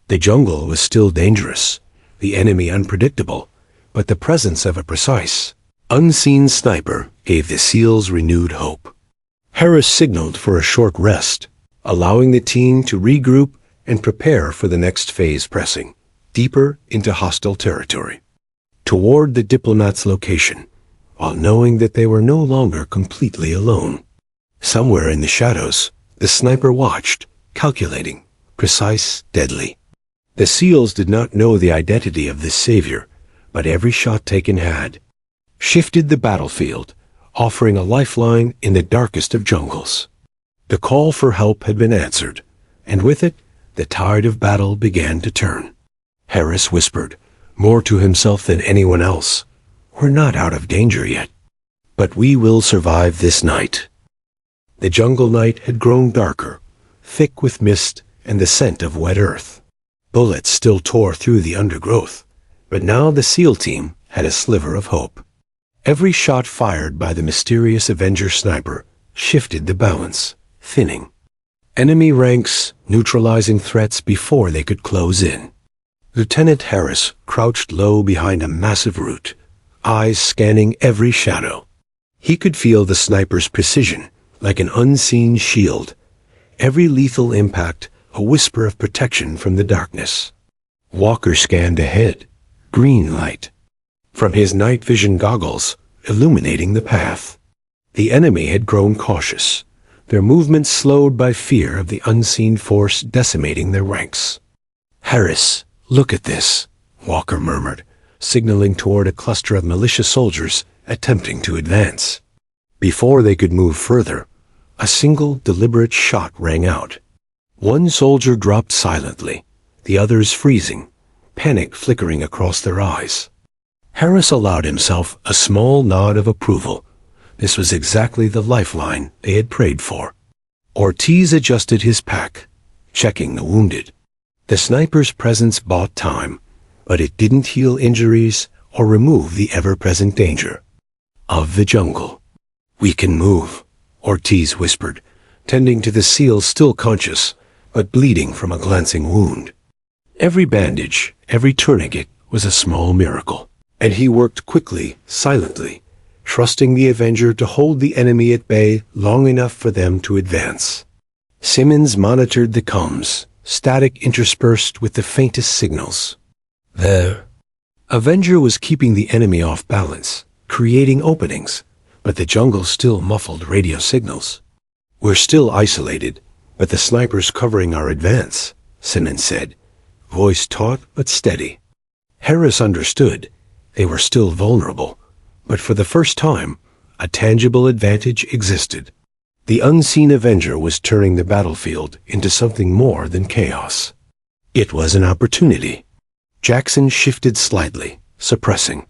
A: The jungle was still dangerous, the enemy unpredictable, but the presence of a precise, unseen sniper gave the SEALs renewed hope. Harris signaled for a short rest, allowing the team to regroup and prepare for the next phase, pressing deeper into hostile territory, toward the diplomat's location, while knowing that they were no longer completely alone. Somewhere in the shadows, the sniper watched, calculating, precise, deadly. The SEALs did not know the identity of this savior, but every shot taken had shifted the battlefield, offering a lifeline in the darkest of jungles. The call for help had been answered, and with it, the tide of battle began to turn. Harris whispered, more to himself than anyone else, "We're not out of danger yet, but we will survive this night." The jungle night had grown darker, thick with mist and the scent of wet earth. Bullets still tore through the undergrowth, but now the SEAL team had a sliver of hope. Every shot fired by the mysterious Avenger sniper shifted the balance, thinning enemy ranks, neutralizing threats before they could close in. Lieutenant Harris crouched low behind a massive root, eyes scanning every shadow. He could feel the sniper's precision, like an unseen shield, every lethal impact a whisper of protection from the darkness. Walker scanned ahead, green light from his night vision goggles, illuminating the path. The enemy had grown cautious, their movements slowed by fear of the unseen force decimating their ranks. "Harris, look at this," Walker murmured, signaling toward a cluster of militia soldiers attempting to advance. Before they could move further, a single deliberate shot rang out. One soldier dropped silently, the others freezing, panic flickering across their eyes. Harris allowed himself a small nod of approval. This was exactly the lifeline they had prayed for. Ortiz adjusted his pack, checking the wounded. The sniper's presence bought time, but it didn't heal injuries or remove the ever-present danger of the jungle. "We can move," Ortiz whispered, tending to the SEAL still conscious, but bleeding from a glancing wound. Every bandage, every tourniquet was a small miracle, and he worked quickly, silently, trusting the Avenger to hold the enemy at bay long enough for them to advance. Simmons monitored the comms, static interspersed with the faintest signals. The Avenger was keeping the enemy off balance, creating openings, but the jungle still muffled radio signals. "We're still isolated, but the sniper's covering our advance," Simmons said, voice taut but steady. Harris understood. They were still vulnerable, but for the first time, a tangible advantage existed. The unseen Avenger was turning the battlefield into something more than chaos. It was an opportunity. Jackson shifted slightly, suppressing.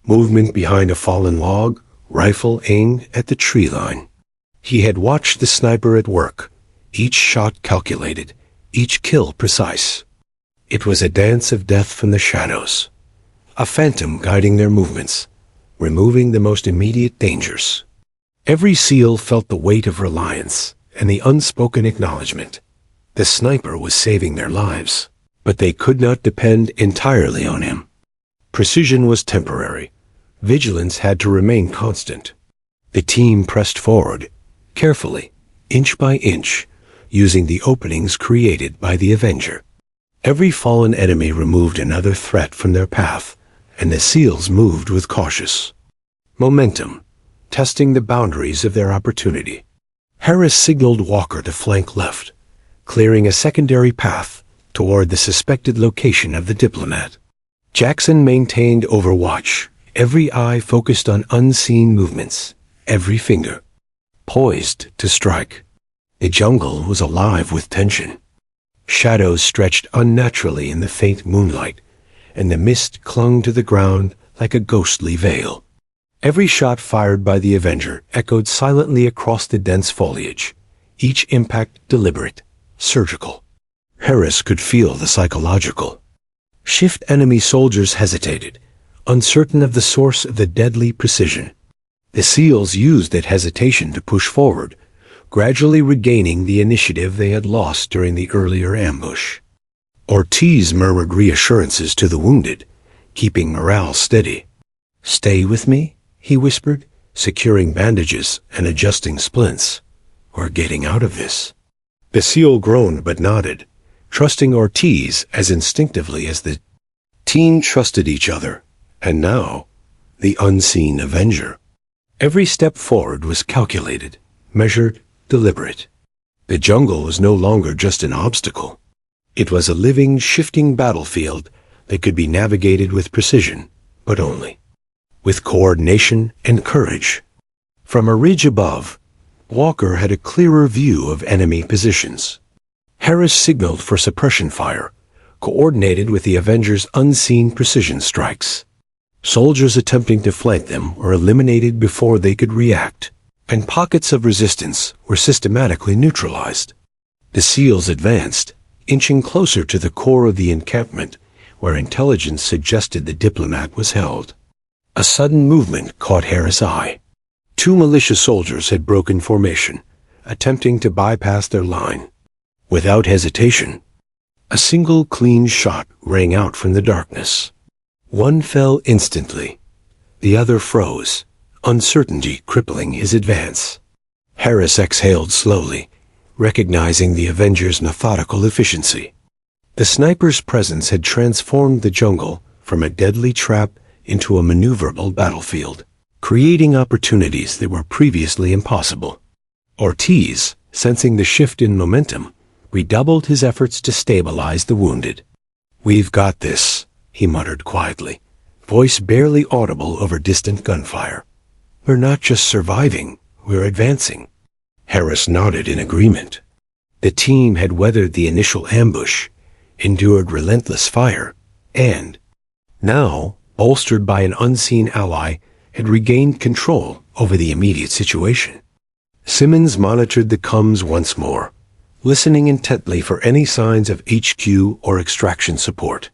A: Movement behind a fallen log, rifle aimed at the tree line. He had watched the sniper at work, each shot calculated, each kill precise. It was a dance of death from the shadows, a phantom guiding their movements, removing the most immediate dangers. Every SEAL felt the weight of reliance and the unspoken acknowledgement. The sniper was saving their lives, but they could not depend entirely on him. Precision was temporary. Vigilance had to remain constant. The team pressed forward, carefully, inch by inch, using the openings created by the Avenger. Every fallen enemy removed another threat from their path, and the SEALs moved with cautious momentum, testing the boundaries of their opportunity. Harris signaled Walker to flank left, clearing a secondary path toward the suspected location of the diplomat. Jackson maintained overwatch, every eye focused on unseen movements, every finger poised to strike. The jungle was alive with tension. Shadows stretched unnaturally in the faint moonlight, and the mist clung to the ground like a ghostly veil. Every shot fired by the Avenger echoed silently across the dense foliage, each impact deliberate, surgical. Harris could feel the psychological shift. Enemy soldiers hesitated, uncertain of the source of the deadly precision. The SEALs used that hesitation to push forward, gradually regaining the initiative they had lost during the earlier ambush. Ortiz murmured reassurances to the wounded, keeping morale steady. "Stay with me," he whispered, securing bandages and adjusting splints. "We're getting out of this." The SEAL groaned but nodded, trusting Ortiz as instinctively as the team trusted each other. And now, the unseen Avenger. Every step forward was calculated, measured, deliberate. The jungle was no longer just an obstacle. It was a living, shifting battlefield that could be navigated with precision, but only with coordination and courage. From a ridge above, Walker had a clearer view of enemy positions. Harris signaled for suppression fire, coordinated with the Avenger's unseen precision strikes. Soldiers attempting to flank them were eliminated before they could react, and pockets of resistance were systematically neutralized. The SEALs advanced, inching closer to the core of the encampment, where intelligence suggested the diplomat was held. A sudden movement caught Harris' eye. 2 militia soldiers had broken formation, attempting to bypass their line. Without hesitation, a single clean shot rang out from the darkness. One fell instantly. The other froze, uncertainty crippling his advance. Harris exhaled slowly, recognizing the Avenger's methodical efficiency. The sniper's presence had transformed the jungle from a deadly trap into a maneuverable battlefield, creating opportunities that were previously impossible. Ortiz, sensing the shift in momentum, redoubled his efforts to stabilize the wounded. "We've got this," he muttered quietly, voice barely audible over distant gunfire. "We're not just surviving, we're advancing." Harris nodded in agreement. The team had weathered the initial ambush, endured relentless fire, and now, bolstered by an unseen ally, had regained control over the immediate situation. Simmons monitored the comms once more, listening intently for any signs of HQ or extraction support.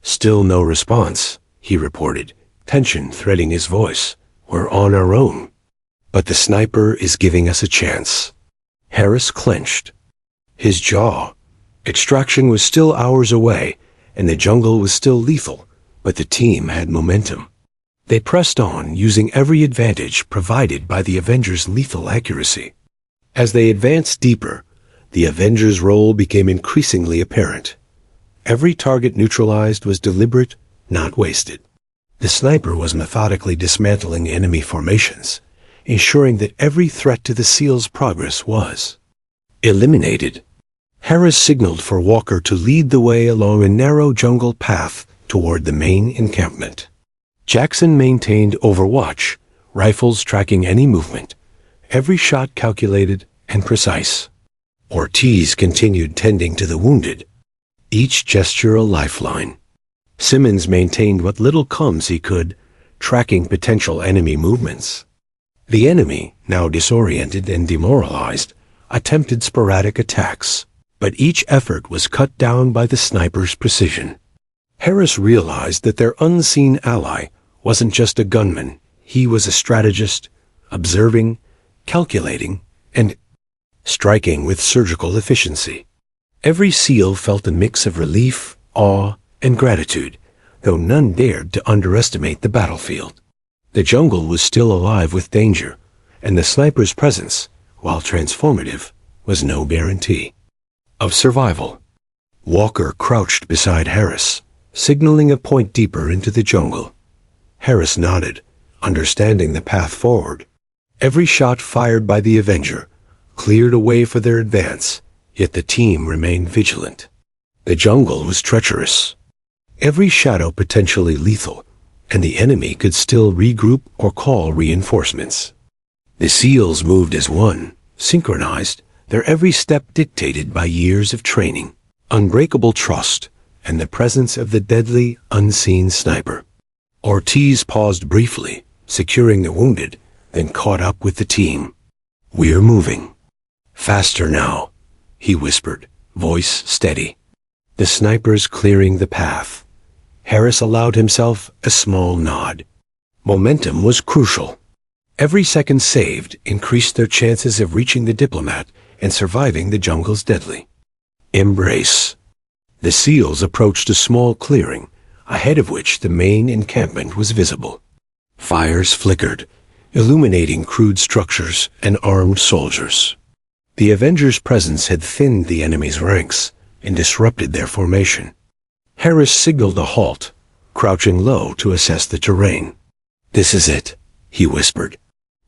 A: "Still no response," he reported, tension threading his voice. "We're on our own. But the sniper is giving us a chance." Harris clenched. His jaw. Extraction was still hours away, and the jungle was still lethal, but the team had momentum. They pressed on, using every advantage provided by the Avengers' lethal accuracy. As they advanced deeper, the Avengers' role became increasingly apparent. Every target neutralized was deliberate, not wasted. The sniper was methodically dismantling enemy formations, ensuring that every threat to the SEALs' progress was eliminated. Harris signaled for Walker to lead the way along a narrow jungle path toward the main encampment. Jackson maintained overwatch, rifles tracking any movement, every shot calculated and precise. Ortiz continued tending to the wounded, each gesture a lifeline. Simmons maintained what little comms he could, tracking potential enemy movements. The enemy, now disoriented and demoralized, attempted sporadic attacks, but each effort was cut down by the sniper's precision. Harris realized that their unseen ally wasn't just a gunman. He was a strategist, observing, calculating, and striking with surgical efficiency. Every SEAL felt a mix of relief, awe, and gratitude, though none dared to underestimate the battlefield. The jungle was still alive with danger, and the sniper's presence, while transformative, was no guarantee of survival. Walker crouched beside Harris, signaling a point deeper into the jungle. Harris nodded, understanding the path forward. Every shot fired by the Avenger cleared a way for their advance, yet the team remained vigilant. The jungle was treacherous, every shadow potentially lethal, and the enemy could still regroup or call reinforcements. The SEALs moved as one, synchronized, their every step dictated by years of training, unbreakable trust, and the presence of the deadly, unseen sniper. Ortiz paused briefly, securing the wounded, then caught up with the team. "We're moving. Faster now," he whispered, voice steady. The snipers clearing the path. Harris allowed himself a small nod. Momentum was crucial. Every second saved increased their chances of reaching the diplomat and surviving the jungle's deadly embrace. The SEALs approached a small clearing, ahead of which the main encampment was visible. Fires flickered, illuminating crude structures and armed soldiers. The Avengers' presence had thinned the enemy's ranks and disrupted their formation. Harris signaled a halt, crouching low to assess the terrain. "This is it," he whispered.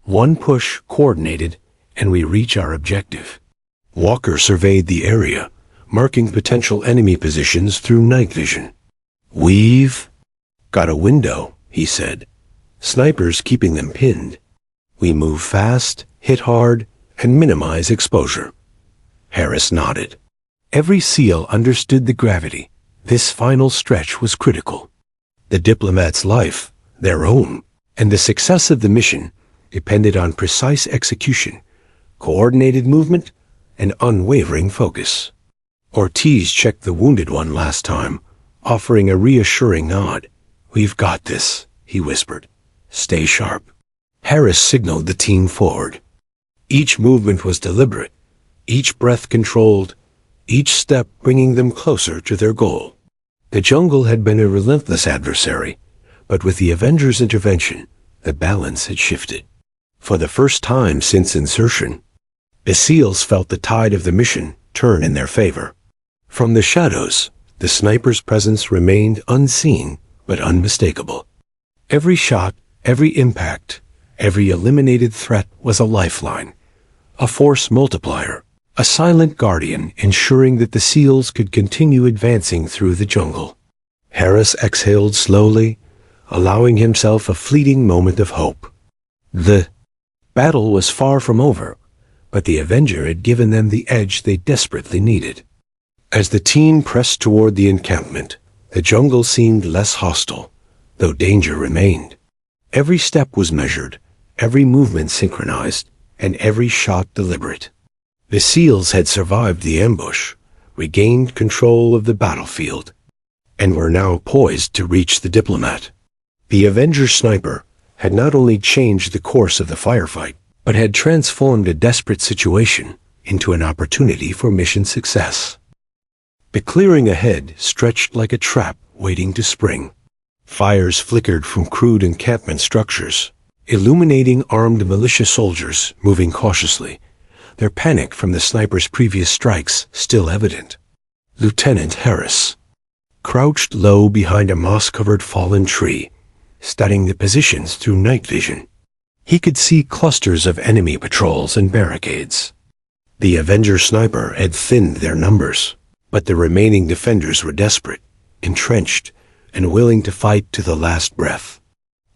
A: "One push coordinated, and we reach our objective." Walker surveyed the area, marking potential enemy positions through night vision. "We've got a window," he said. "Snipers keeping them pinned. We move fast, hit hard, and minimize exposure." Harris nodded. Every SEAL understood the gravity. This final stretch was critical. The diplomat's life, their own, and the success of the mission depended on precise execution, coordinated movement, and unwavering focus. Ortiz checked the wounded one last time, offering a reassuring nod. "We've got this," he whispered. "Stay sharp." Harris signaled the team forward. Each movement was deliberate, each breath controlled, each step bringing them closer to their goal. The jungle had been a relentless adversary, but with the Avengers' intervention, the balance had shifted. For the first time since insertion, the SEALs felt the tide of the mission turn in their favor. From the shadows, the sniper's presence remained unseen but unmistakable. Every shot, every impact, every eliminated threat was a lifeline, a force multiplier, a silent guardian ensuring that the SEALs could continue advancing through the jungle. Harris exhaled slowly, allowing himself a fleeting moment of hope. The battle was far from over, but the Avenger had given them the edge they desperately needed. As the team pressed toward the encampment, the jungle seemed less hostile, though danger remained. Every step was measured, every movement synchronized, and every shot deliberate. The SEALs had survived the ambush, regained control of the battlefield, and were now poised to reach the diplomat. The Avenger sniper had not only changed the course of the firefight, but had transformed a desperate situation into an opportunity for mission success. The clearing ahead stretched like a trap waiting to spring. Fires flickered from crude encampment structures, illuminating armed militia soldiers moving cautiously, their panic from the sniper's previous strikes still evident. Lieutenant Harris crouched low behind a moss-covered fallen tree, studying the positions through night vision. He could see clusters of enemy patrols and barricades. The Avenger sniper had thinned their numbers, but the remaining defenders were desperate, entrenched, and willing to fight to the last breath.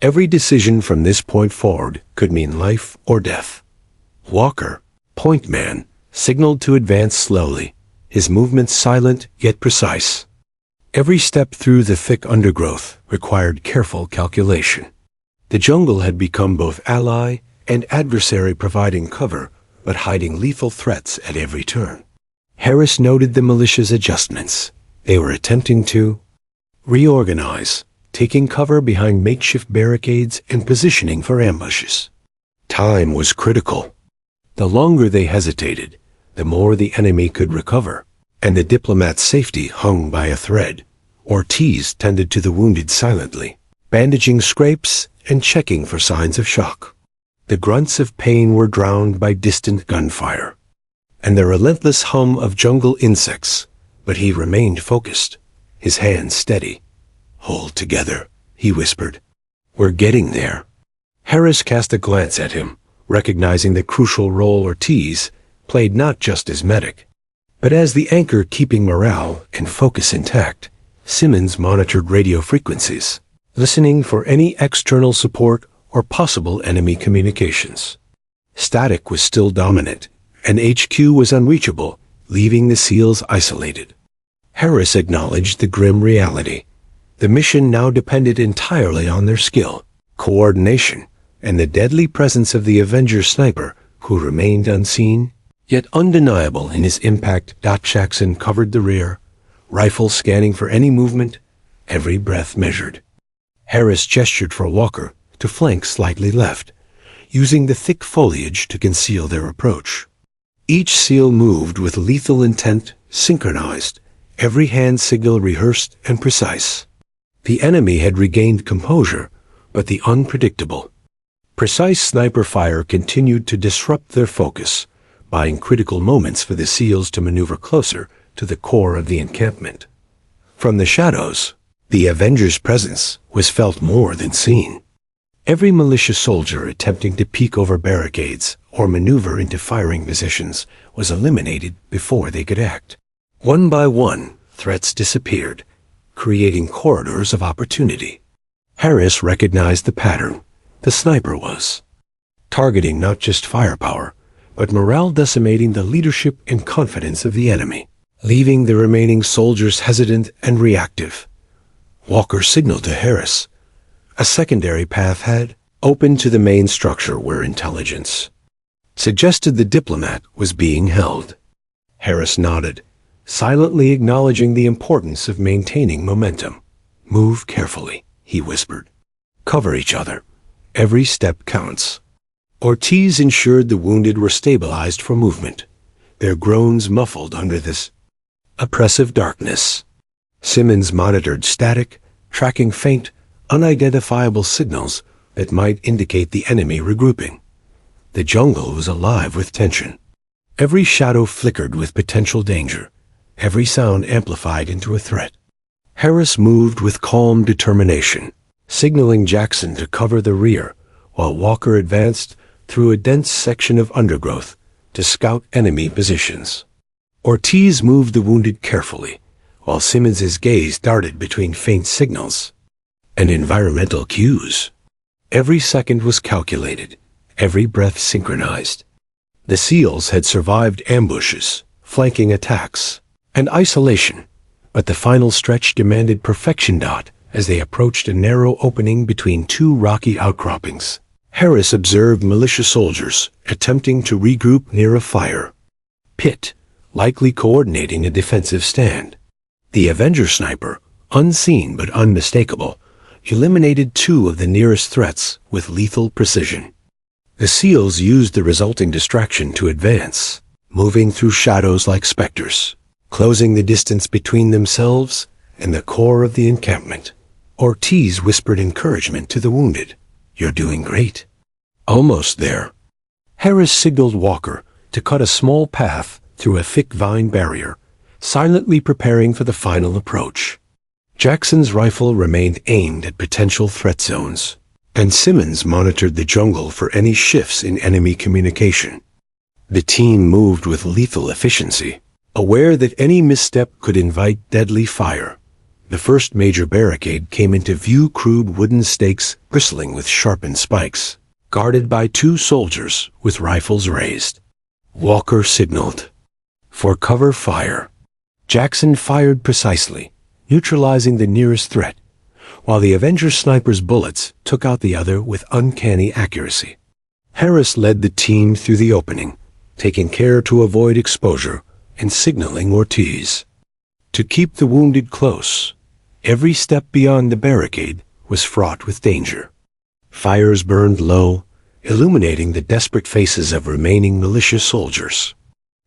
A: Every decision from this point forward could mean life or death. Walker, point man, signaled to advance slowly, his movements silent yet precise. Every step through the thick undergrowth required careful calculation. The jungle had become both ally and adversary, providing cover but hiding lethal threats at every turn. Harris noted the militia's adjustments. They were attempting to reorganize, taking cover behind makeshift barricades and positioning for ambushes. Time was critical. The longer they hesitated, the more the enemy could recover, and the diplomat's safety hung by a thread. Ortiz tended to the wounded silently, bandaging scrapes and checking for signs of shock. The grunts of pain were drowned by distant gunfire and the relentless hum of jungle insects, but he remained focused, his hands steady. "Hold together," he whispered. "We're getting there." Harris cast a glance at him, recognizing the crucial role Ortiz played not just as medic, but as the anchor keeping morale and focus intact. Simmons monitored radio frequencies, listening for any external support or possible enemy communications. Static was still dominant, and HQ was unreachable, leaving the SEALs isolated. Harris acknowledged the grim reality. The mission now depended entirely on their skill, coordination, and the deadly presence of the Avenger sniper, who remained unseen, yet undeniable in his impact. Jackson covered the rear, rifle scanning for any movement, every breath measured. Harris gestured for Walker to flank slightly left, using the thick foliage to conceal their approach. Each SEAL moved with lethal intent, synchronized, every hand signal rehearsed and precise. The enemy had regained composure, but the unpredictable, precise sniper fire continued to disrupt their focus, buying critical moments for the SEALs to maneuver closer to the core of the encampment. From the shadows, the Avenger's presence was felt more than seen. Every militia soldier attempting to peek over barricades or maneuver into firing positions was eliminated before they could act. One by one, threats disappeared, creating corridors of opportunity. Harris recognized the pattern. The sniper was targeting not just firepower, but morale, decimating the leadership and confidence of the enemy, leaving the remaining soldiers hesitant and reactive. Walker signaled to Harris. A secondary path had opened to the main structure where intelligence suggested the diplomat was being held. Harris nodded, silently acknowledging the importance of maintaining momentum. "Move carefully," he whispered. "Cover each other. Every step counts." Ortiz ensured the wounded were stabilized for movement, their groans muffled under this oppressive darkness. Simmons monitored static, tracking faint, unidentifiable signals that might indicate the enemy regrouping. The jungle was alive with tension. Every shadow flickered with potential danger, every sound amplified into a threat. Harris moved with calm determination, signaling Jackson to cover the rear, while Walker advanced through a dense section of undergrowth to scout enemy positions. Ortiz moved the wounded carefully, while Simmons's gaze darted between faint signals and environmental cues. Every second was calculated, every breath synchronized. The SEALs had survived ambushes, flanking attacks, and isolation, but the final stretch demanded perfection. As they approached a narrow opening between two rocky outcroppings, Harris observed militia soldiers attempting to regroup near a fire pit, likely coordinating a defensive stand. The Avenger sniper, unseen but unmistakable, eliminated two of the nearest threats with lethal precision. The SEALs used the resulting distraction to advance, moving through shadows like specters, closing the distance between themselves and the core of the encampment. Ortiz whispered encouragement to the wounded. "You're doing great." "Almost there." Harris signaled Walker to cut a small path through a thick vine barrier, silently preparing for the final approach. Jackson's rifle remained aimed at potential threat zones, and Simmons monitored the jungle for any shifts in enemy communication. The team moved with lethal efficiency, aware that any misstep could invite deadly fire. The first major barricade came into view, crude wooden stakes bristling with sharpened spikes, guarded by 2 soldiers with rifles raised. Walker signaled for cover fire. Jackson fired precisely, neutralizing the nearest threat, while the Avenger sniper's bullets took out the other with uncanny accuracy. Harris led the team through the opening, taking care to avoid exposure and signaling Ortiz to keep the wounded close. Every step beyond the barricade was fraught with danger. Fires burned low, illuminating the desperate faces of remaining militia soldiers.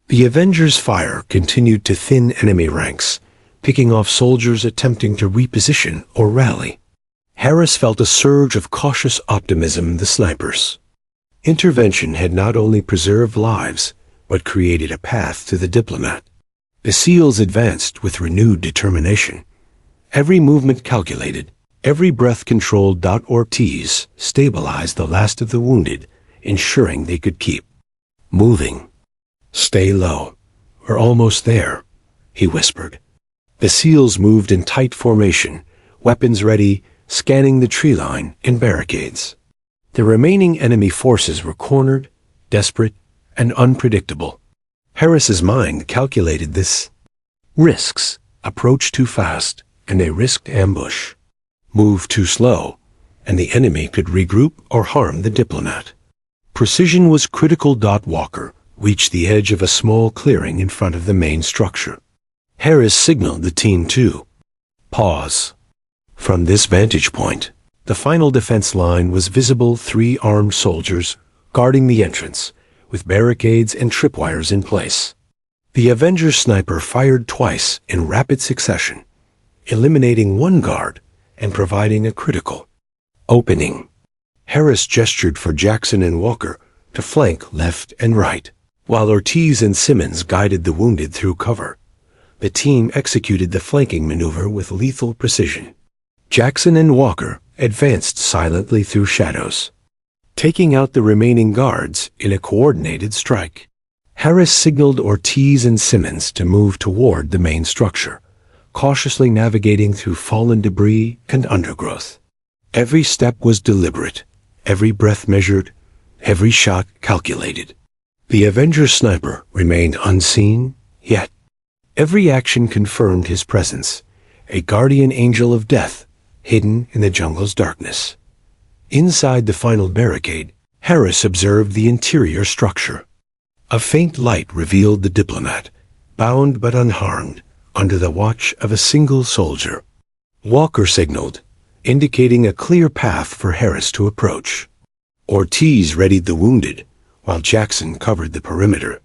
A: The Avengers' fire continued to thin enemy ranks, picking off soldiers attempting to reposition or rally. Harris felt a surge of cautious optimism in the snipers. Intervention had not only preserved lives, but created a path to the diplomat. The SEALs advanced with renewed determination. Every movement calculated, every breath controlled. Ortiz stabilized the last of the wounded, ensuring they could keep moving. "Stay low. We're almost there," he whispered. The SEALs moved in tight formation, weapons ready, scanning the tree line and barricades. The remaining enemy forces were cornered, desperate, and unpredictable. Harris's mind calculated this. Risks: approach too fast, and they risked ambush. Move too slow, and the enemy could regroup or harm the diplomat. Precision was critical. Walker reached the edge of a small clearing in front of the main structure. Harris signaled the team to pause. From this vantage point, the final defense line was visible: 3 armed soldiers guarding the entrance, with barricades and tripwires in place. The Avenger sniper fired twice in rapid succession, eliminating 1 guard and providing a critical opening. Harris gestured for Jackson and Walker to flank left and right, while Ortiz and Simmons guided the wounded through cover. The team executed the flanking maneuver with lethal precision. Jackson and Walker advanced silently through shadows, taking out the remaining guards in a coordinated strike. Harris signaled Ortiz and Simmons to move toward the main structure, cautiously navigating through fallen debris and undergrowth. Every step was deliberate, every breath measured, every shot calculated. The Avenger sniper remained unseen, yet every action confirmed his presence, a guardian angel of death hidden in the jungle's darkness. Inside the final barricade, Harris observed the interior structure. A faint light revealed the diplomat, bound but unharmed, under the watch of a single soldier. Walker signaled, indicating a clear path for Harris to approach. Ortiz readied the wounded, while Jackson covered the perimeter.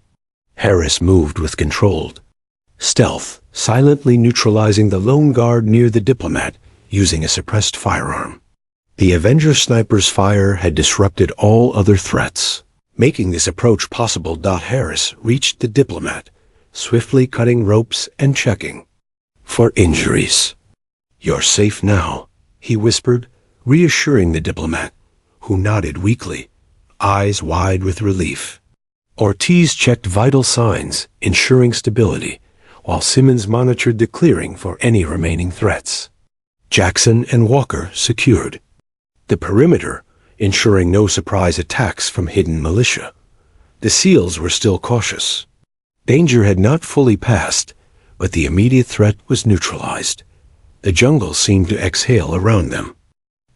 A: Harris moved with controlled stealth, silently neutralizing the lone guard near the diplomat using a suppressed firearm. The Avenger sniper's fire had disrupted all other threats, making this approach possible. Harris reached the diplomat, swiftly cutting ropes and checking for injuries. "You're safe now," he whispered, reassuring the diplomat, who nodded weakly, eyes wide with relief. Ortiz checked vital signs, ensuring stability, while Simmons monitored the clearing for any remaining threats. Jackson and Walker secured the perimeter, ensuring no surprise attacks from hidden militia. The SEALs were still cautious. Danger had not fully passed, but the immediate threat was neutralized. The jungle seemed to exhale around them.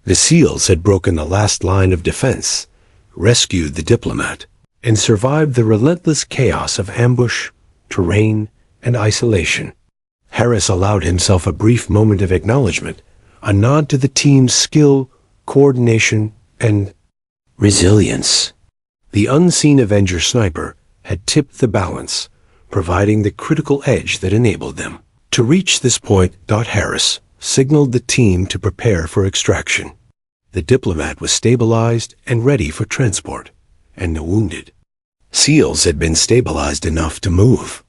A: The SEALs had broken the last line of defense, rescued the diplomat, and survived the relentless chaos of ambush, terrain, and isolation. Harris allowed himself a brief moment of acknowledgement, a nod to the team's skill, coordination, and resilience. The unseen Avenger sniper had tipped the balance, providing the critical edge that enabled them to reach this point. Harris signaled the team to prepare for extraction. The diplomat was stabilized and ready for transport, and the wounded SEALs had been stabilized enough to move.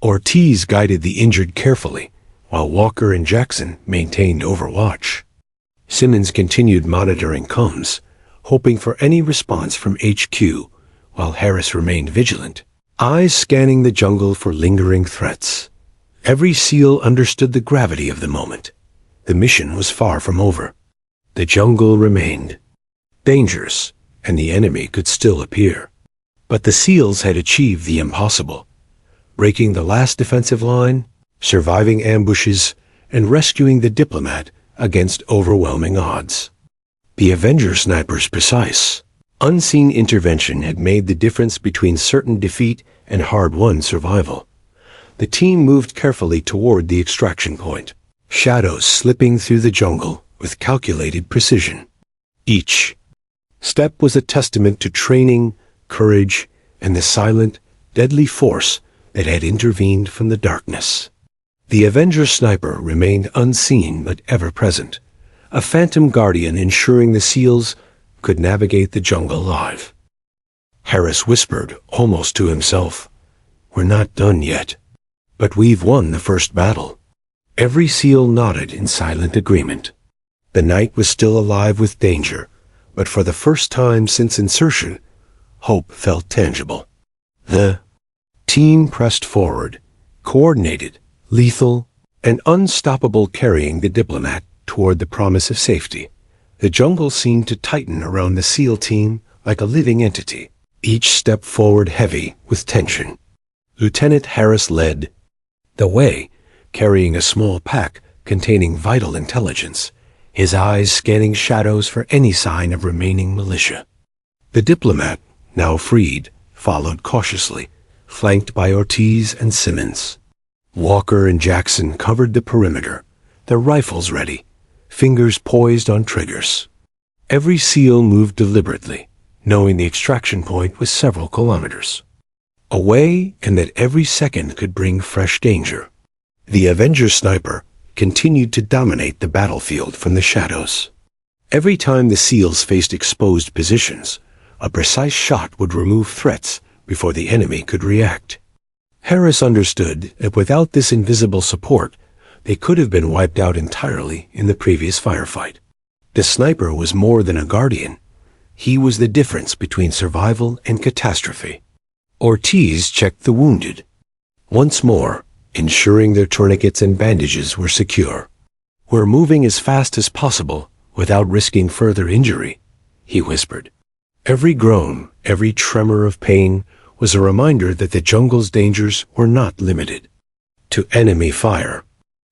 A: Ortiz guided the injured carefully, while Walker and Jackson maintained overwatch. Simmons continued monitoring comms, hoping for any response from HQ, while Harris remained vigilant, eyes scanning the jungle for lingering threats. Every SEAL understood the gravity of the moment. The mission was far from over. The jungle remained dangerous, and the enemy could still appear. But the SEALs had achieved the impossible, breaking the last defensive line, surviving ambushes, and rescuing the diplomat against overwhelming odds. The Avenger sniper's precise, unseen intervention had made the difference between certain defeat and hard-won survival. The team moved carefully toward the extraction point, shadows slipping through the jungle with calculated precision. Each step was a testament to training, courage, and the silent, deadly force that had intervened from the darkness. The Avenger sniper remained unseen but ever-present, a phantom guardian ensuring the SEALs could navigate the jungle alive. Harris whispered, almost to himself, "We're not done yet, but we've won the first battle." Every SEAL nodded in silent agreement. The night was still alive with danger, but for the first time since insertion, hope felt tangible. The team pressed forward, coordinated, lethal, and unstoppable, carrying the diplomat toward the promise of safety. The jungle seemed to tighten around the SEAL team like a living entity, each step forward heavy with tension. Lieutenant Harris led the way, carrying a small pack containing vital intelligence, his eyes scanning shadows for any sign of remaining militia. The diplomat, now freed, followed cautiously, flanked by Ortiz and Simmons. Walker and Jackson covered the perimeter, their rifles ready, fingers poised on triggers. Every SEAL moved deliberately, knowing the extraction point was several kilometers away and that every second could bring fresh danger. The Avenger sniper continued to dominate the battlefield from the shadows. Every time the SEALs faced exposed positions, a precise shot would remove threats before the enemy could react. Harris understood that without this invisible support, they could have been wiped out entirely in the previous firefight. The sniper was more than a guardian. He was the difference between survival and catastrophe. Ortiz checked the wounded, once more, ensuring their tourniquets and bandages were secure. "We're moving as fast as possible without risking further injury," he whispered. Every groan, every tremor of pain was a reminder that the jungle's dangers were not limited to enemy fire.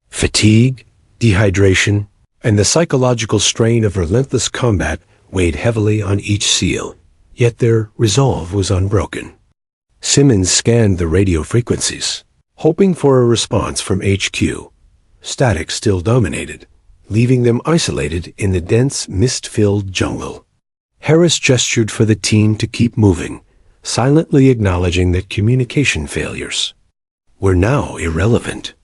A: Fatigue, dehydration, and the psychological strain of relentless combat weighed heavily on each SEAL, yet their resolve was unbroken. Simmons scanned the radio frequencies, hoping for a response from HQ. Static still dominated, leaving them isolated in the dense, mist-filled jungle. Harris gestured for the team to keep moving, silently acknowledging that communication failures were now irrelevant.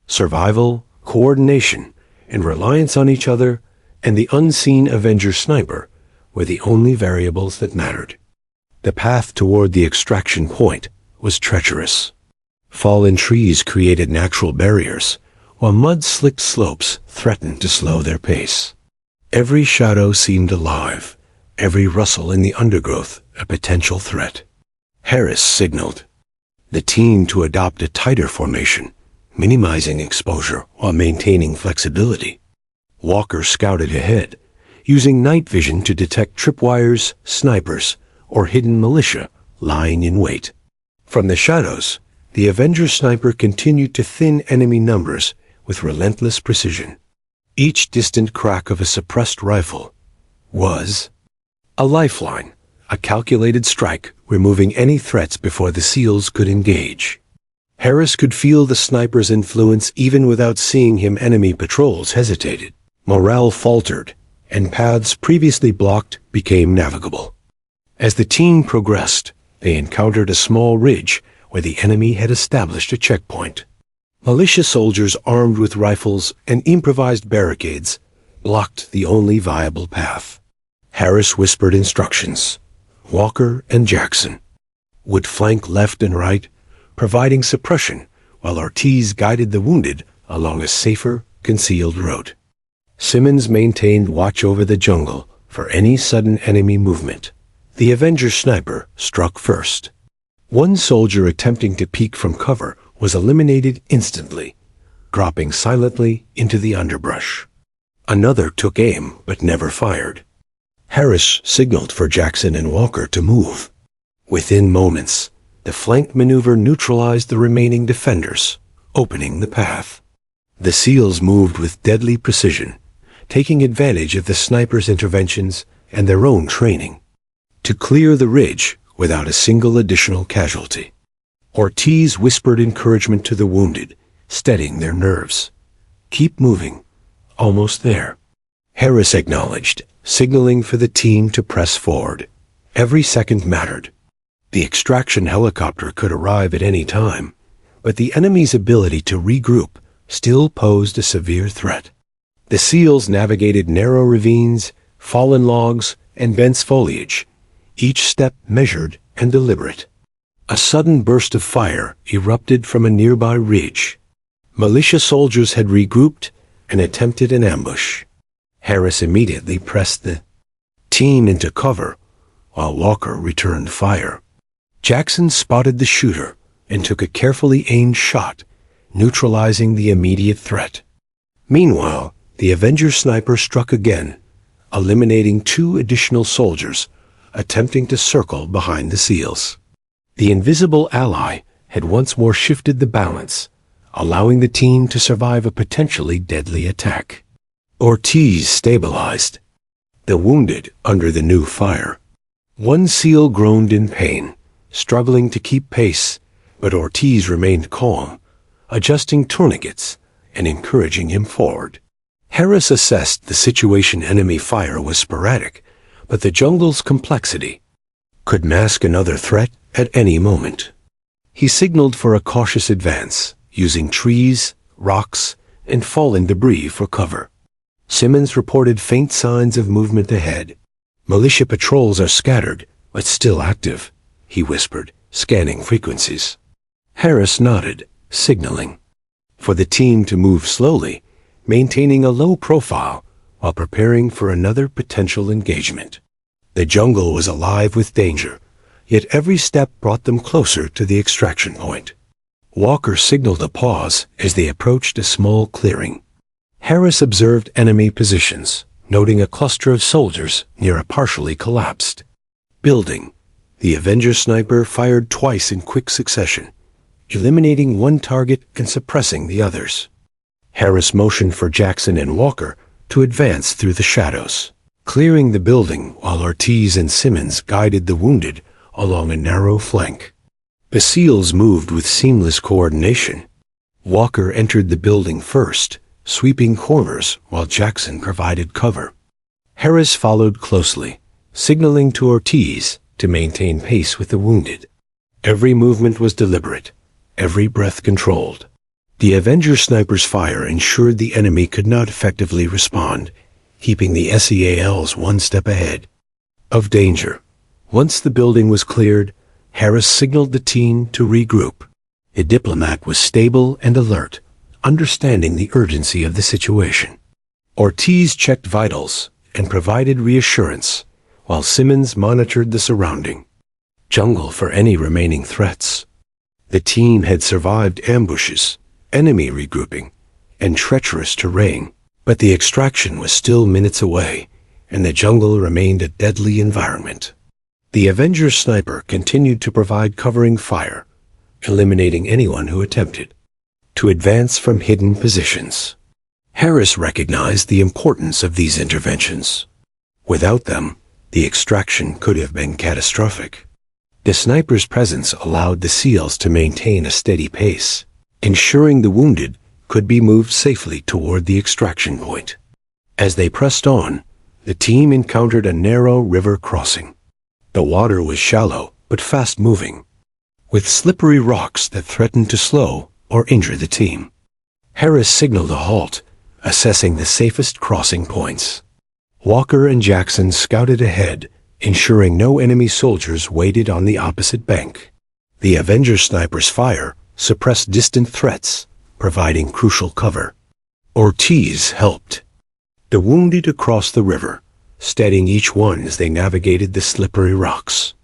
A: Survival, coordination, and reliance on each other and the unseen Avenger sniper were the only variables that mattered. The path toward the extraction point was treacherous. Fallen trees created natural barriers, while mud-slicked slopes threatened to slow their pace. Every shadow seemed alive, every rustle in the undergrowth a potential threat. Harris signaled the team to adopt a tighter formation, minimizing exposure while maintaining flexibility. Walker scouted ahead, using night vision to detect tripwires, snipers, or hidden militia lying in wait. From the shadows, the Avenger sniper continued to thin enemy numbers with relentless precision. Each distant crack of a suppressed rifle was a lifeline, a calculated strike, removing any threats before the SEALs could engage. Harris could feel the sniper's influence even without seeing him. Enemy patrols hesitated, morale faltered, and paths previously blocked became navigable. As the team progressed, they encountered a small ridge where the enemy had established a checkpoint. Militia soldiers armed with rifles and improvised barricades blocked the only viable path. Harris whispered instructions. Walker and Jackson would flank left and right, providing suppression, while Ortiz guided the wounded along a safer, concealed route. Simmons maintained watch over the jungle for any sudden enemy movement. The Avenger sniper struck first. One soldier attempting to peek from cover was eliminated instantly, dropping silently into the underbrush. Another took aim but never fired. Harris signaled for Jackson and Walker to move. Within moments, the flank maneuver neutralized the remaining defenders, opening the path. The SEALs moved with deadly precision, taking advantage of the snipers' interventions and their own training to clear the ridge without a single additional casualty. Ortiz whispered encouragement to the wounded, steadying their nerves. "Keep moving. Almost there." Harris acknowledged, signaling for the team to press forward. Every second mattered. The extraction helicopter could arrive at any time, but the enemy's ability to regroup still posed a severe threat. The SEALs navigated narrow ravines, fallen logs, and dense foliage, each step measured and deliberate. A sudden burst of fire erupted from a nearby ridge. Militia soldiers had regrouped and attempted an ambush. Harris immediately pressed the team into cover, while Walker returned fire. Jackson spotted the shooter and took a carefully aimed shot, neutralizing the immediate threat. Meanwhile, the Avenger sniper struck again, eliminating 2 additional soldiers attempting to circle behind the SEALs. The invisible ally had once more shifted the balance, allowing the team to survive a potentially deadly attack. Ortiz stabilized the wounded under the new fire. One SEAL groaned in pain, struggling to keep pace, but Ortiz remained calm, adjusting tourniquets and encouraging him forward. Harris assessed the situation. Enemy fire was sporadic, but the jungle's complexity could mask another threat at any moment. He signaled for a cautious advance, using trees, rocks, and fallen debris for cover. Simmons reported faint signs of movement ahead. "Militia patrols are scattered, but still active," he whispered, scanning frequencies. Harris nodded, signaling for the team to move slowly, maintaining a low profile while preparing for another potential engagement. The jungle was alive with danger, yet every step brought them closer to the extraction point. Walker signaled a pause as they approached a small clearing. Harris observed enemy positions, noting a cluster of soldiers near a partially collapsed building. The Avenger sniper fired twice in quick succession, eliminating one target and suppressing the others. Harris motioned for Jackson and Walker to advance through the shadows, clearing the building while Ortiz and Simmons guided the wounded along a narrow flank. The SEALs moved with seamless coordination. Walker entered the building first, sweeping corners while Jackson provided cover. Harris followed closely, signaling to Ortiz to maintain pace with the wounded. Every movement was deliberate, every breath controlled. The Avenger sniper's fire ensured the enemy could not effectively respond, keeping the SEALs one step ahead of danger. Once the building was cleared, Harris signaled the team to regroup. The diplomat was stable and alert, understanding the urgency of the situation. Ortiz checked vitals and provided reassurance, while Simmons monitored the surrounding jungle for any remaining threats. The team had survived ambushes, enemy regrouping, and treacherous terrain, but the extraction was still minutes away, and the jungle remained a deadly environment. The Avenger sniper continued to provide covering fire, eliminating anyone who attempted to advance from hidden positions. Harris recognized the importance of these interventions. Without them, the extraction could have been catastrophic. The sniper's presence allowed the SEALs to maintain a steady pace, ensuring the wounded could be moved safely toward the extraction point. As they pressed on, the team encountered a narrow river crossing. The water was shallow but fast-moving, with slippery rocks that threatened to slow or injure the team. Harris signaled a halt, assessing the safest crossing points. Walker and Jackson scouted ahead, ensuring no enemy soldiers waited on the opposite bank. The Avenger sniper's fire suppressed distant threats, providing crucial cover. Ortiz helped. The wounded across the river, steadying each one as they navigated the slippery rocks.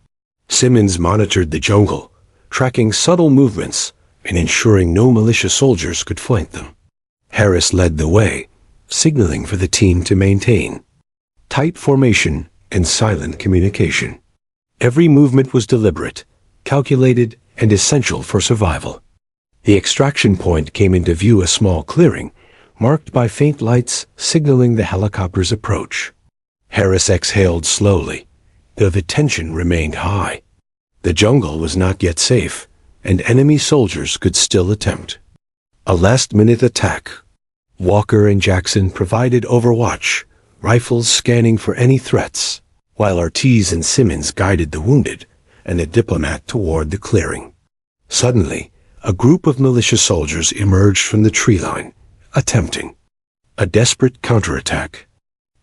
A: Simmons monitored the jungle, tracking subtle movements and ensuring no militia soldiers could flank them. Harris led the way, signaling for the team to maintain tight formation and silent communication. Every movement was deliberate, calculated, and essential for survival. The extraction point came into view, a small clearing, marked by faint lights signaling the helicopter's approach. Harris exhaled slowly, though the tension remained high. The jungle was not yet safe, and enemy soldiers could still attempt a last-minute attack. Walker and Jackson provided overwatch, rifles scanning for any threats, while Ortiz and Simmons guided the wounded and the diplomat toward the clearing. Suddenly, a group of militia soldiers emerged from the tree line, attempting a desperate counterattack.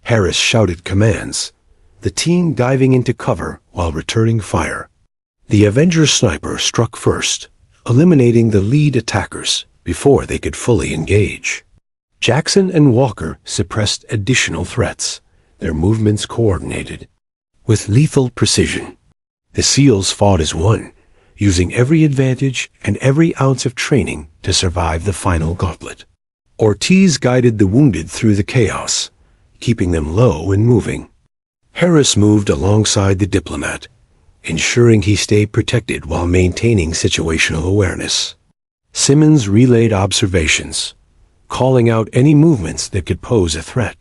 A: Harris shouted commands, the team diving into cover while returning fire. The Avenger sniper struck first, eliminating the lead attackers before they could fully engage. Jackson and Walker suppressed additional threats, their movements coordinated with lethal precision. The SEALs fought as one, using every advantage and every ounce of training to survive the final gauntlet. Ortiz guided the wounded through the chaos, keeping them low and moving. Harris moved alongside the diplomat, ensuring he stayed protected while maintaining situational awareness. Simmons relayed observations, calling out any movements that could pose a threat.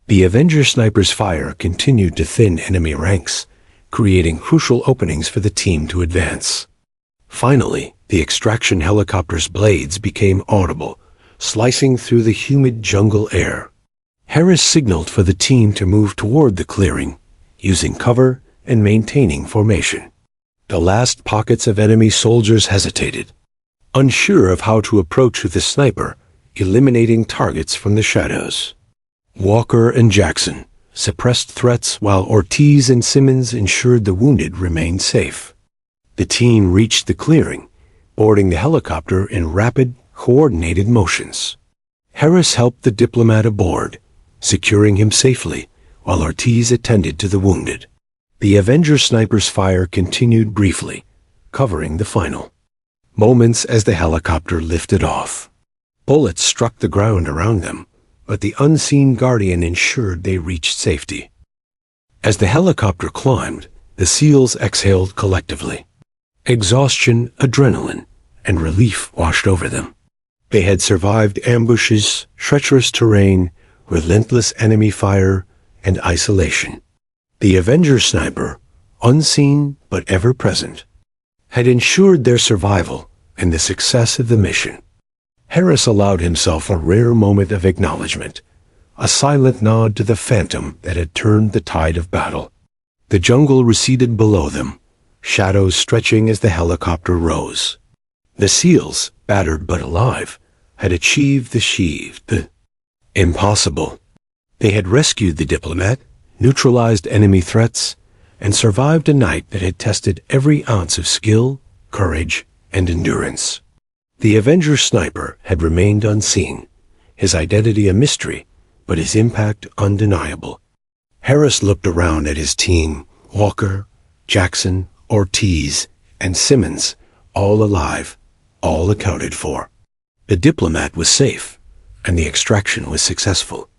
A: The Avenger sniper's fire continued to thin enemy ranks, creating crucial openings for the team to advance. Finally, the extraction helicopter's blades became audible, slicing through the humid jungle air. Harris signaled for the team to move toward the clearing, using cover and maintaining formation. The last pockets of enemy soldiers hesitated, unsure of how to approach with the sniper, eliminating targets from the shadows. Walker and Jackson suppressed threats while Ortiz and Simmons ensured the wounded remained safe. The team reached the clearing, boarding the helicopter in rapid, coordinated motions. Harris helped the diplomat aboard, securing him safely, while Ortiz attended to the wounded. The Avenger sniper's fire continued briefly, covering the final moments as the helicopter lifted off. Bullets struck the ground around them, but the unseen guardian ensured they reached safety. As the helicopter climbed, the SEALs exhaled collectively. Exhaustion, adrenaline, and relief washed over them. They had survived ambushes, treacherous terrain, relentless enemy fire, and isolation. The Avenger sniper, unseen but ever present, had ensured their survival and the success of the mission. Harris allowed himself a rare moment of acknowledgement, a silent nod to the phantom that had turned the tide of battle. The jungle receded below them, shadows stretching as the helicopter rose. The SEALs, battered but alive, had achieved the impossible. They had rescued the diplomat, neutralized enemy threats, and survived a night that had tested every ounce of skill, courage, and endurance. The Avenger sniper had remained unseen, his identity a mystery, but his impact undeniable. Harris looked around at his team, Walker, Jackson, Ortiz, and Simmons, all alive, all accounted for. The diplomat was safe, and the extraction was successful.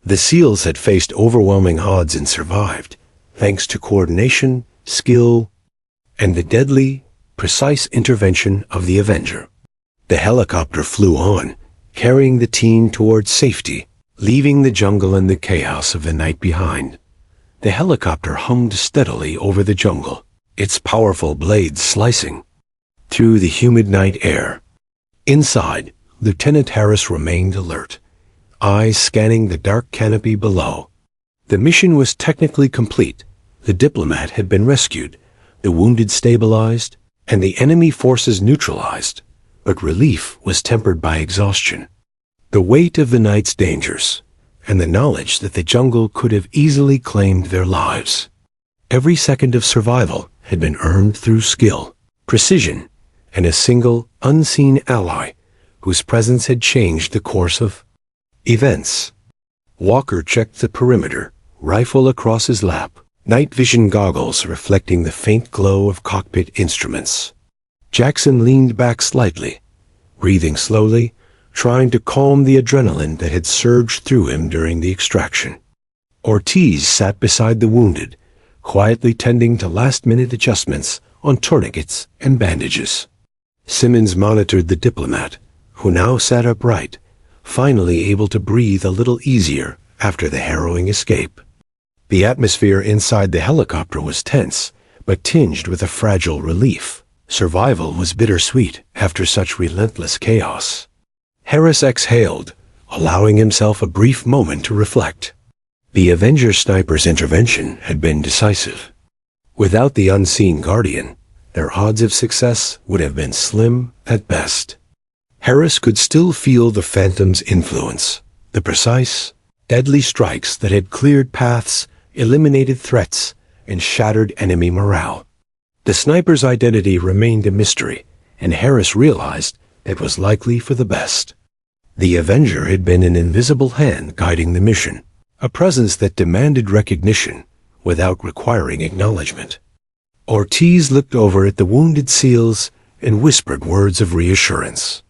A: The SEALs had faced overwhelming odds and survived, thanks to coordination, skill, and the deadly, precise intervention of the Avenger. The helicopter flew on, carrying the team towards safety, leaving the jungle and the chaos of the night behind. The helicopter hummed steadily over the jungle, its powerful blades slicing through the humid night air. Inside, Lieutenant Harris remained alert, eyes scanning the dark canopy below. The mission was technically complete. The diplomat had been rescued, the wounded stabilized, and the enemy forces neutralized. but relief was tempered by exhaustion. The weight of the night's dangers, and the knowledge that the jungle could have easily claimed their lives. Every second of survival had been earned through skill, precision, and a single, unseen ally whose presence had changed the course of events. Walker checked the perimeter, rifle across his lap, night vision goggles reflecting the faint glow of cockpit instruments. Jackson leaned back slightly, breathing slowly, trying to calm the adrenaline that had surged through him during the extraction. Ortiz sat beside the wounded, quietly tending to last-minute adjustments on tourniquets and bandages. Simmons monitored the diplomat, who now sat upright, finally able to breathe a little easier after the harrowing escape. The atmosphere inside the helicopter was tense, but tinged with a fragile relief. Survival was bittersweet after such relentless chaos. Harris exhaled, allowing himself a brief moment to reflect. The Avenger sniper's intervention had been decisive. Without the unseen guardian, their odds of success would have been slim at best. Harris could still feel the Phantom's influence, the precise, deadly strikes that had cleared paths, eliminated threats, and shattered enemy morale. The sniper's identity remained a mystery, and Harris realized it was likely for the best. The Avenger had been an invisible hand guiding the mission, a presence that demanded recognition without requiring acknowledgement. Ortiz looked over at the wounded SEALs and whispered words of reassurance.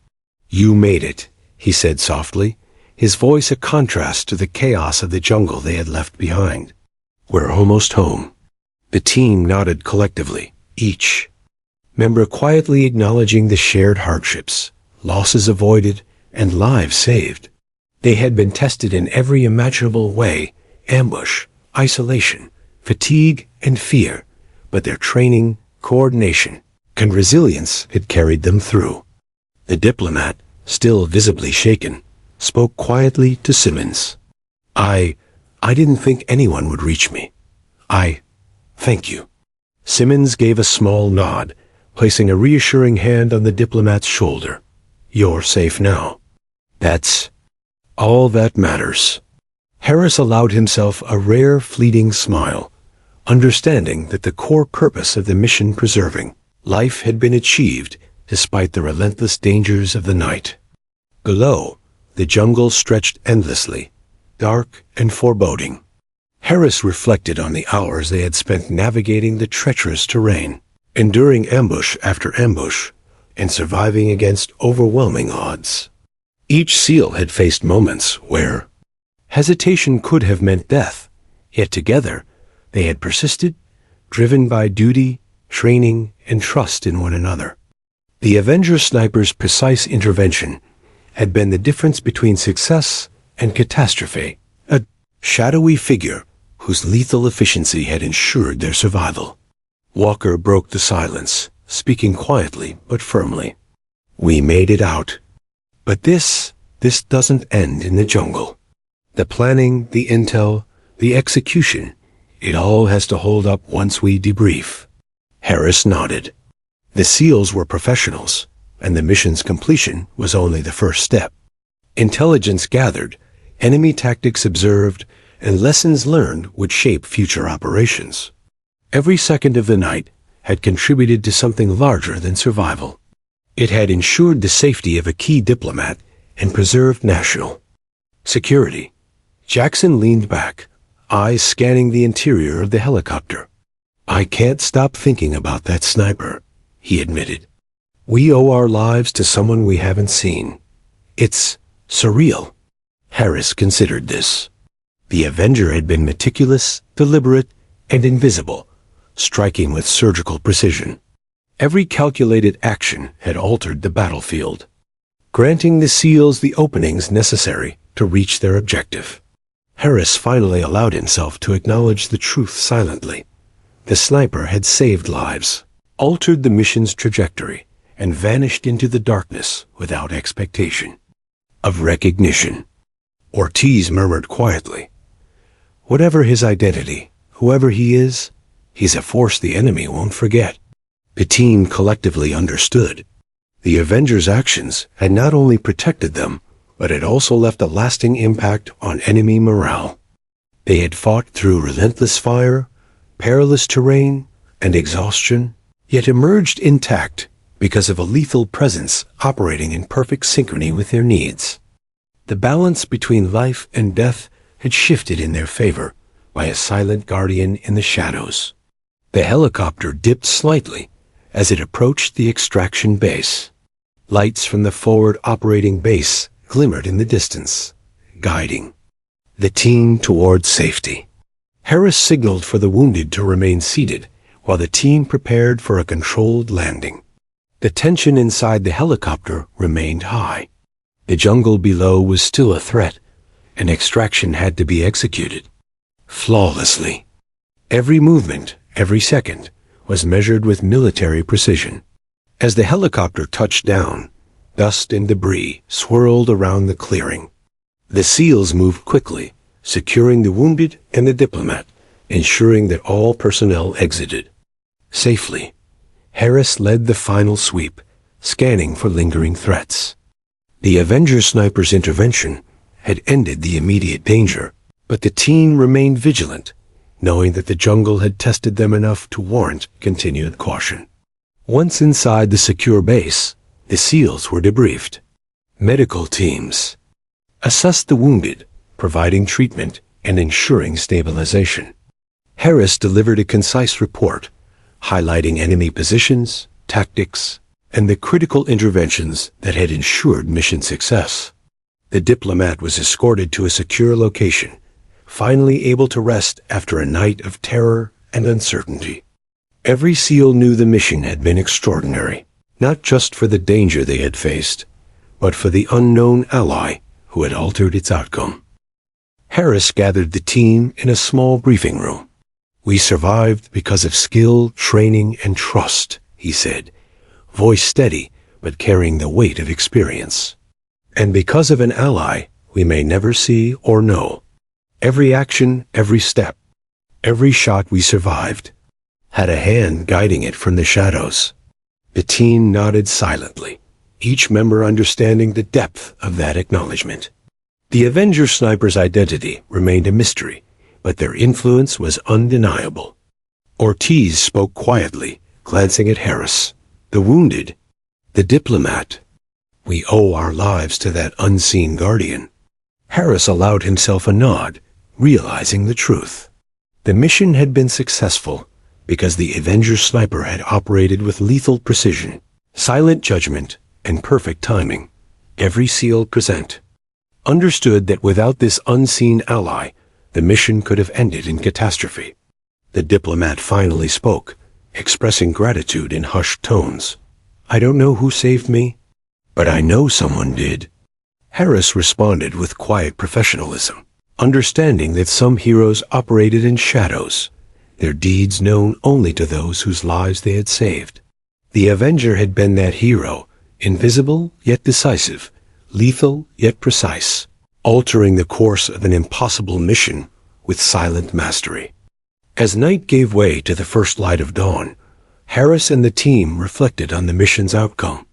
A: "You made it," he said softly, his voice a contrast to the chaos of the jungle they had left behind. "We're almost home." The team nodded collectively, each member quietly acknowledging the shared hardships, losses avoided, and lives saved. They had been tested in every imaginable way: ambush, isolation, fatigue, and fear, but their training, coordination, and resilience had carried them through. The diplomat, still visibly shaken, spoke quietly to Simmons. I didn't think anyone would reach me. Thank you." Simmons gave a small nod, placing a reassuring hand on the diplomat's shoulder. "You're safe now. That's all that matters." Harris allowed himself a rare fleeting smile, understanding that the core purpose of the mission preserving life had been achieved despite the relentless dangers of the night. Below, the jungle stretched endlessly, dark and foreboding. Harris reflected on the hours they had spent navigating the treacherous terrain, enduring ambush after ambush, and surviving against overwhelming odds. Each SEAL had faced moments where hesitation could have meant death, yet together they had persisted, driven by duty, training, and trust in one another. The Avenger sniper's precise intervention had been the difference between success and catastrophe, a shadowy figure whose lethal efficiency had ensured their survival. Walker broke the silence, speaking quietly but firmly. "We made it out. But this doesn't end in the jungle. The planning, the intel, the execution, it all has to hold up once we debrief." Harris nodded. The SEALs were professionals, and the mission's completion was only the first step. Intelligence gathered, enemy tactics observed, and lessons learned would shape future operations. Every second of the night had contributed to something larger than survival. It had ensured the safety of a key diplomat and preserved national security. Jackson leaned back, eyes scanning the interior of the helicopter. "I can't stop thinking about that sniper," he admitted. "We owe our lives to someone we haven't seen. It's surreal." Harris considered this. The Avenger had been meticulous, deliberate, and invisible, striking with surgical precision. Every calculated action had altered the battlefield, granting the SEALs the openings necessary to reach their objective. Harris finally allowed himself to acknowledge the truth silently. The sniper had saved lives, altered the mission's trajectory, and vanished into the darkness without expectation of recognition. Ortiz murmured quietly, "Whatever his identity, whoever he is, he's a force the enemy won't forget." The team collectively understood. The Avengers' actions had not only protected them, but had also left a lasting impact on enemy morale. They had fought through relentless fire, perilous terrain, and exhaustion, yet emerged intact because of a lethal presence operating in perfect synchrony with their needs. The balance between life and death had shifted in their favor by a silent guardian in the shadows. The helicopter dipped slightly as it approached the extraction base. Lights from the forward operating base glimmered in the distance, guiding the team toward safety. Harris signaled for the wounded to remain seated while the team prepared for a controlled landing. The tension inside the helicopter remained high. The jungle below was still a threat, and extraction had to be executed flawlessly. Every movement, every second, was measured with military precision. As the helicopter touched down, dust and debris swirled around the clearing. The SEALs moved quickly, securing the wounded and the diplomat, ensuring that all personnel exited safely. Harris led the final sweep, scanning for lingering threats. The Avenger sniper's intervention had ended the immediate danger, but the team remained vigilant, knowing that the jungle had tested them enough to warrant continued caution. Once inside the secure base, the SEALs were debriefed. Medical teams assessed the wounded, providing treatment and ensuring stabilization. Harris delivered a concise report, highlighting enemy positions, tactics, and the critical interventions that had ensured mission success. The diplomat was escorted to a secure location, finally able to rest after a night of terror and uncertainty. Every SEAL knew the mission had been extraordinary, not just for the danger they had faced, but for the unknown ally who had altered its outcome. Harris gathered the team in a small briefing room. "We survived because of skill, training, and trust," he said, voice steady but carrying the weight of experience. "And because of an ally we may never see or know. Every action, every step, every shot we survived had a hand guiding it from the shadows." The team nodded silently, each member understanding the depth of that acknowledgement. The Avenger sniper's identity remained a mystery, but their influence was undeniable. Ortiz spoke quietly, glancing at Harris. "The wounded, the diplomat. We owe our lives to that unseen guardian." Harris allowed himself a nod, realizing the truth. The mission had been successful because the Avenger sniper had operated with lethal precision, silent judgment, and perfect timing. Every SEAL present understood that without this unseen ally, the mission could have ended in catastrophe. The diplomat finally spoke, expressing gratitude in hushed tones. "I don't know who saved me, but I know someone did." Harris responded with quiet professionalism, understanding that some heroes operated in shadows, their deeds known only to those whose lives they had saved. The Avenger had been that hero, invisible yet decisive, lethal yet precise, altering the course of an impossible mission with silent mastery. As night gave way to the first light of dawn, Harris and the team reflected on the mission's outcome.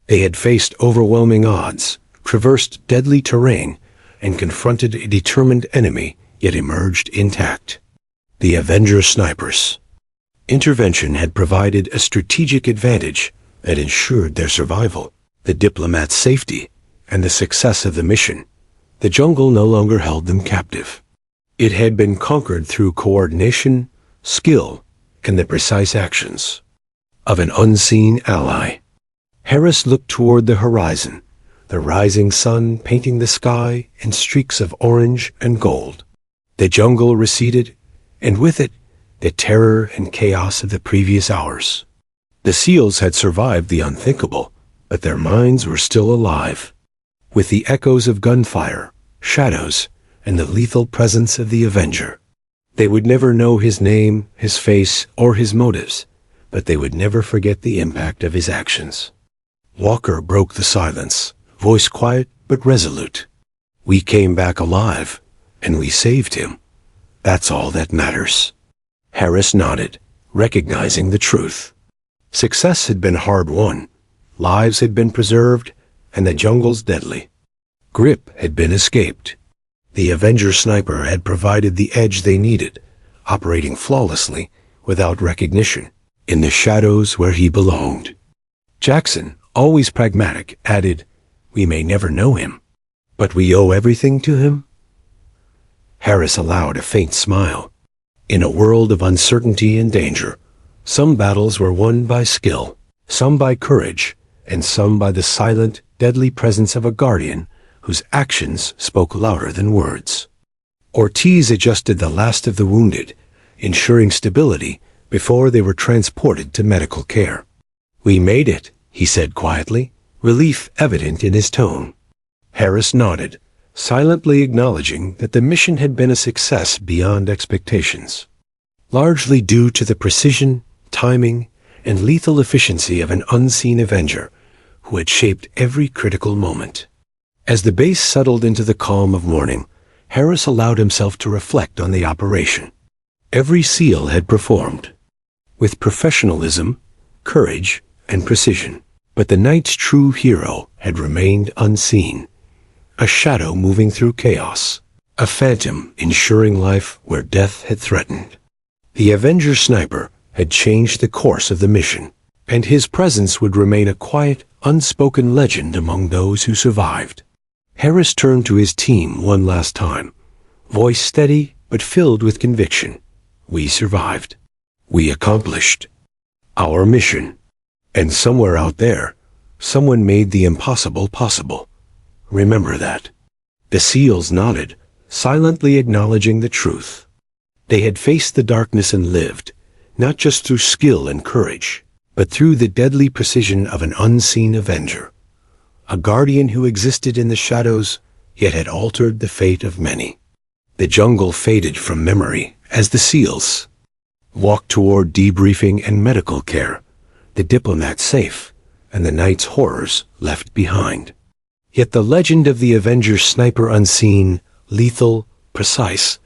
A: They had faced overwhelming odds, traversed deadly terrain, and confronted a determined enemy, yet emerged intact. The Avenger snipers' intervention had provided a strategic advantage that ensured their survival, the diplomat's safety, and the success of the mission. The jungle no longer held them captive. It had been conquered through coordination, skill, and the precise actions of an unseen ally. Harris looked toward the horizon, the rising sun painting the sky in streaks of orange and gold. The jungle receded, and with it, the terror and chaos of the previous hours. The SEALs had survived the unthinkable, but their minds were still alive. With the echoes of gunfire, shadows, and the lethal presence of the Avenger. They would never know his name, his face, or his motives, but they would never forget the impact of his actions. Walker broke the silence, voice quiet but resolute. "We came back alive, and we saved him. That's all that matters." Harris nodded, recognizing the truth. Success had been hard won, lives had been preserved, and the jungle's deadly grip had been escaped. The Avenger sniper had provided the edge they needed, operating flawlessly, without recognition, in the shadows where he belonged. Jackson, always pragmatic, added, "We may never know him, but we owe everything to him." Harris allowed a faint smile. In a world of uncertainty and danger, some battles were won by skill, some by courage, and some by the silent, deadly presence of a guardian whose actions spoke louder than words. Ortiz adjusted the last of the wounded, ensuring stability before they were transported to medical care. "We made it," he said quietly, relief evident in his tone. Harris nodded, silently acknowledging that the mission had been a success beyond expectations, largely due to the precision, timing, and lethal efficiency of an unseen Avenger who had shaped every critical moment. As the base settled into the calm of morning, Harris allowed himself to reflect on the operation. Every SEAL had performed with professionalism, courage, and precision, but the night's true hero had remained unseen, a shadow moving through chaos, a phantom ensuring life where death had threatened. The Avenger sniper had changed the course of the mission, and his presence would remain a quiet, unspoken legend among those who survived. Harris turned to his team one last time, voice steady but filled with conviction. "We survived. We accomplished our mission. And somewhere out there, someone made the impossible possible. Remember that." The SEALs nodded, silently acknowledging the truth. They had faced the darkness and lived, not just through skill and courage, but through the deadly precision of an unseen Avenger, a guardian who existed in the shadows, yet had altered the fate of many. The jungle faded from memory as the SEALs walked toward debriefing and medical care, the diplomat safe, and the night's horrors left behind. Yet the legend of the Avenger sniper, unseen, lethal, precise,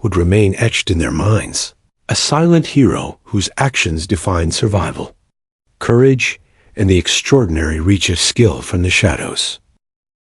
A: would remain etched in their minds. A silent hero whose actions defined survival, courage, and the extraordinary reach of skill from the shadows.